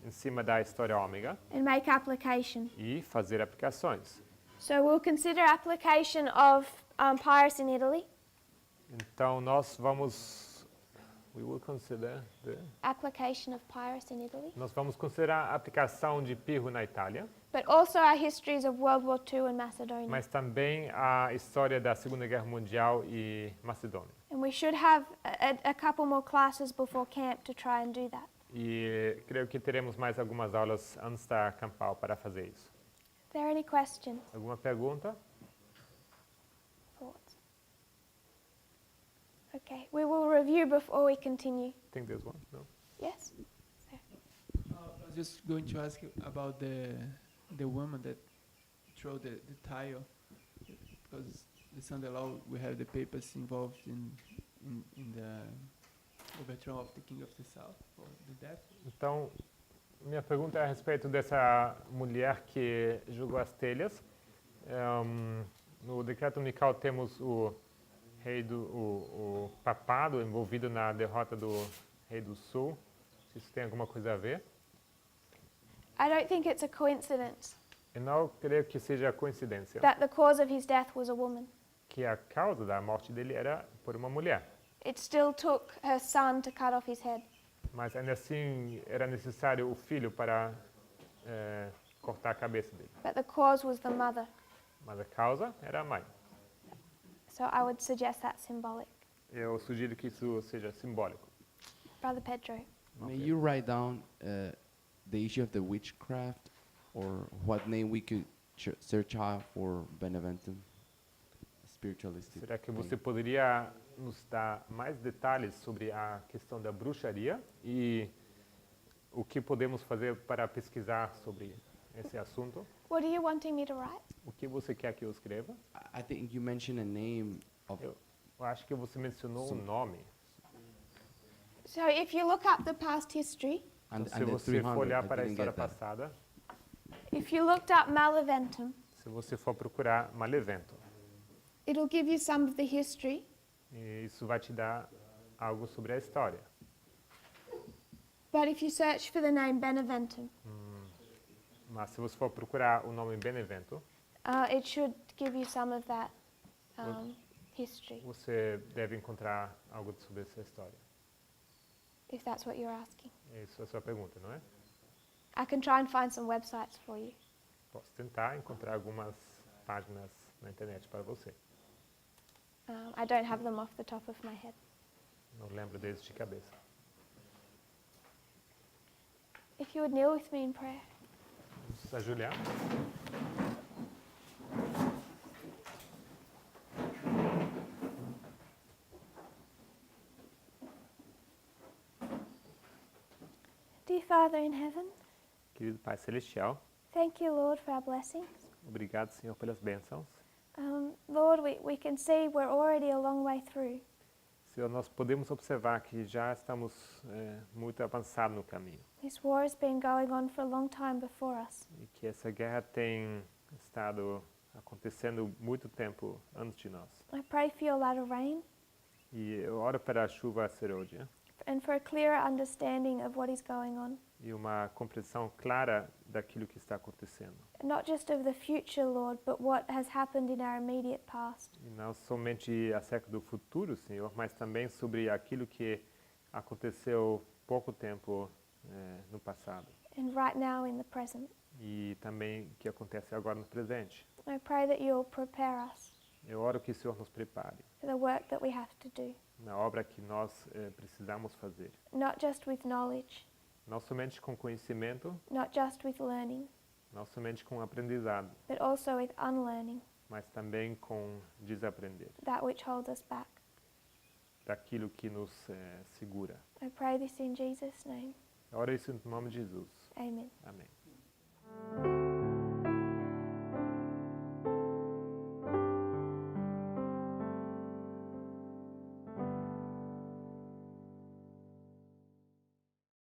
em cima da história ômega and make application. e fazer aplicações. So we'll consider application of Pyrrhus in Italy, Então we will consider application of Pyrrhus in Italy, nós vamos considerar a aplicação de Pyrrhus na Itália, but also our histories of World War II and Macedonia. mas também a história da Segunda Guerra Mundial e Macedônia. And we should have a couple more classes before camp to try and do that. E creio que teremos mais algumas aulas antes da campal para fazer isso. there any questions, Alguma pergunta? thoughts? Okay, we will review before we continue. I think there's one. No? Yes? I was just going to ask you about the woman that threw the tile, because the Sunday law we have the papers involved in the overthrow of the king of the south or the death. Então, minha pergunta é a respeito dessa mulher que jogou as telhas. No decreto unical temos o rei o papado envolvido na derrota do rei do sul. Se isso tem alguma coisa a ver? I don't think it's a coincidence Eu não creio que seja coincidência that the cause of his death was a woman. que a causa da morte dele era por uma mulher. It still took her son to cut off his head. Mas ainda assim era necessário o filho para cortar a cabeça dele. But the cause was the mother. Mas a causa era a mãe. So I would suggest that's symbolic. Eu sugiro que isso seja simbólico. Brother Pedro. May you write down the issue of the witchcraft, or what name we could search out for Beneventum? Spiritualistic. Será que name. você poderia nos dar mais detalhes sobre a questão da bruxaria e o que podemos fazer para pesquisar sobre esse assunto? What are you wanting me to write? O que você quer que eu escreva? I think you mentioned a name of Eu acho que você mencionou um Sim. nome. So if you look up the past history, and, Então, and se the você 300. for olhar I para a didn't história get that. passada, if you looked up Maleventum, se você for procurar Malevento, it'll give you some of the history. e isso vai te dar algo sobre a história. But if you search for the name Beneventum, Mas se você for procurar o nome Benevento, it should give you some of that history, você deve encontrar algo sobre essa história. if that's what you're asking. Isso é a sua pergunta, não é? I can try and find some websites for you. Posso tentar encontrar algumas páginas na internet para você. I don't have them off the top of my head. Não lembro deles de cabeça. If you would kneel with me in prayer. Vamos ajoelhar. Dear Father in heaven, Querido Pai Celestial, thank you, Lord, for our blessings. obrigado, Senhor, pelas bênçãos. Lord, we can see we're already a long way through. Senhor, nós podemos observar que já estamos muito avançados no caminho This war has been going on for a long time before us. e que essa guerra tem estado acontecendo muito tempo antes de nós. I pray for your latter rain E eu oro para a chuva serôdia and for a clearer understanding of what is going on. e uma compreensão clara daquilo que está acontecendo. Not just of the future, Lord, but what has happened in our immediate past. E não somente acerca do futuro, Senhor, mas também sobre aquilo que aconteceu pouco tempo no passado. And right now in the present. E também o que acontece agora no presente. I pray that you'll prepare us Eu oro que o Senhor nos prepare for the work that we have to do. na obra que nós precisamos fazer. Not just with knowledge, Não somente com conhecimento, not just with learning, não somente com aprendizado, but also with unlearning mas também com desaprender that which holds us back. daquilo que nos segura. I pray this in Jesus' name. Eu oro isso no nome de Jesus. Amen. Amém.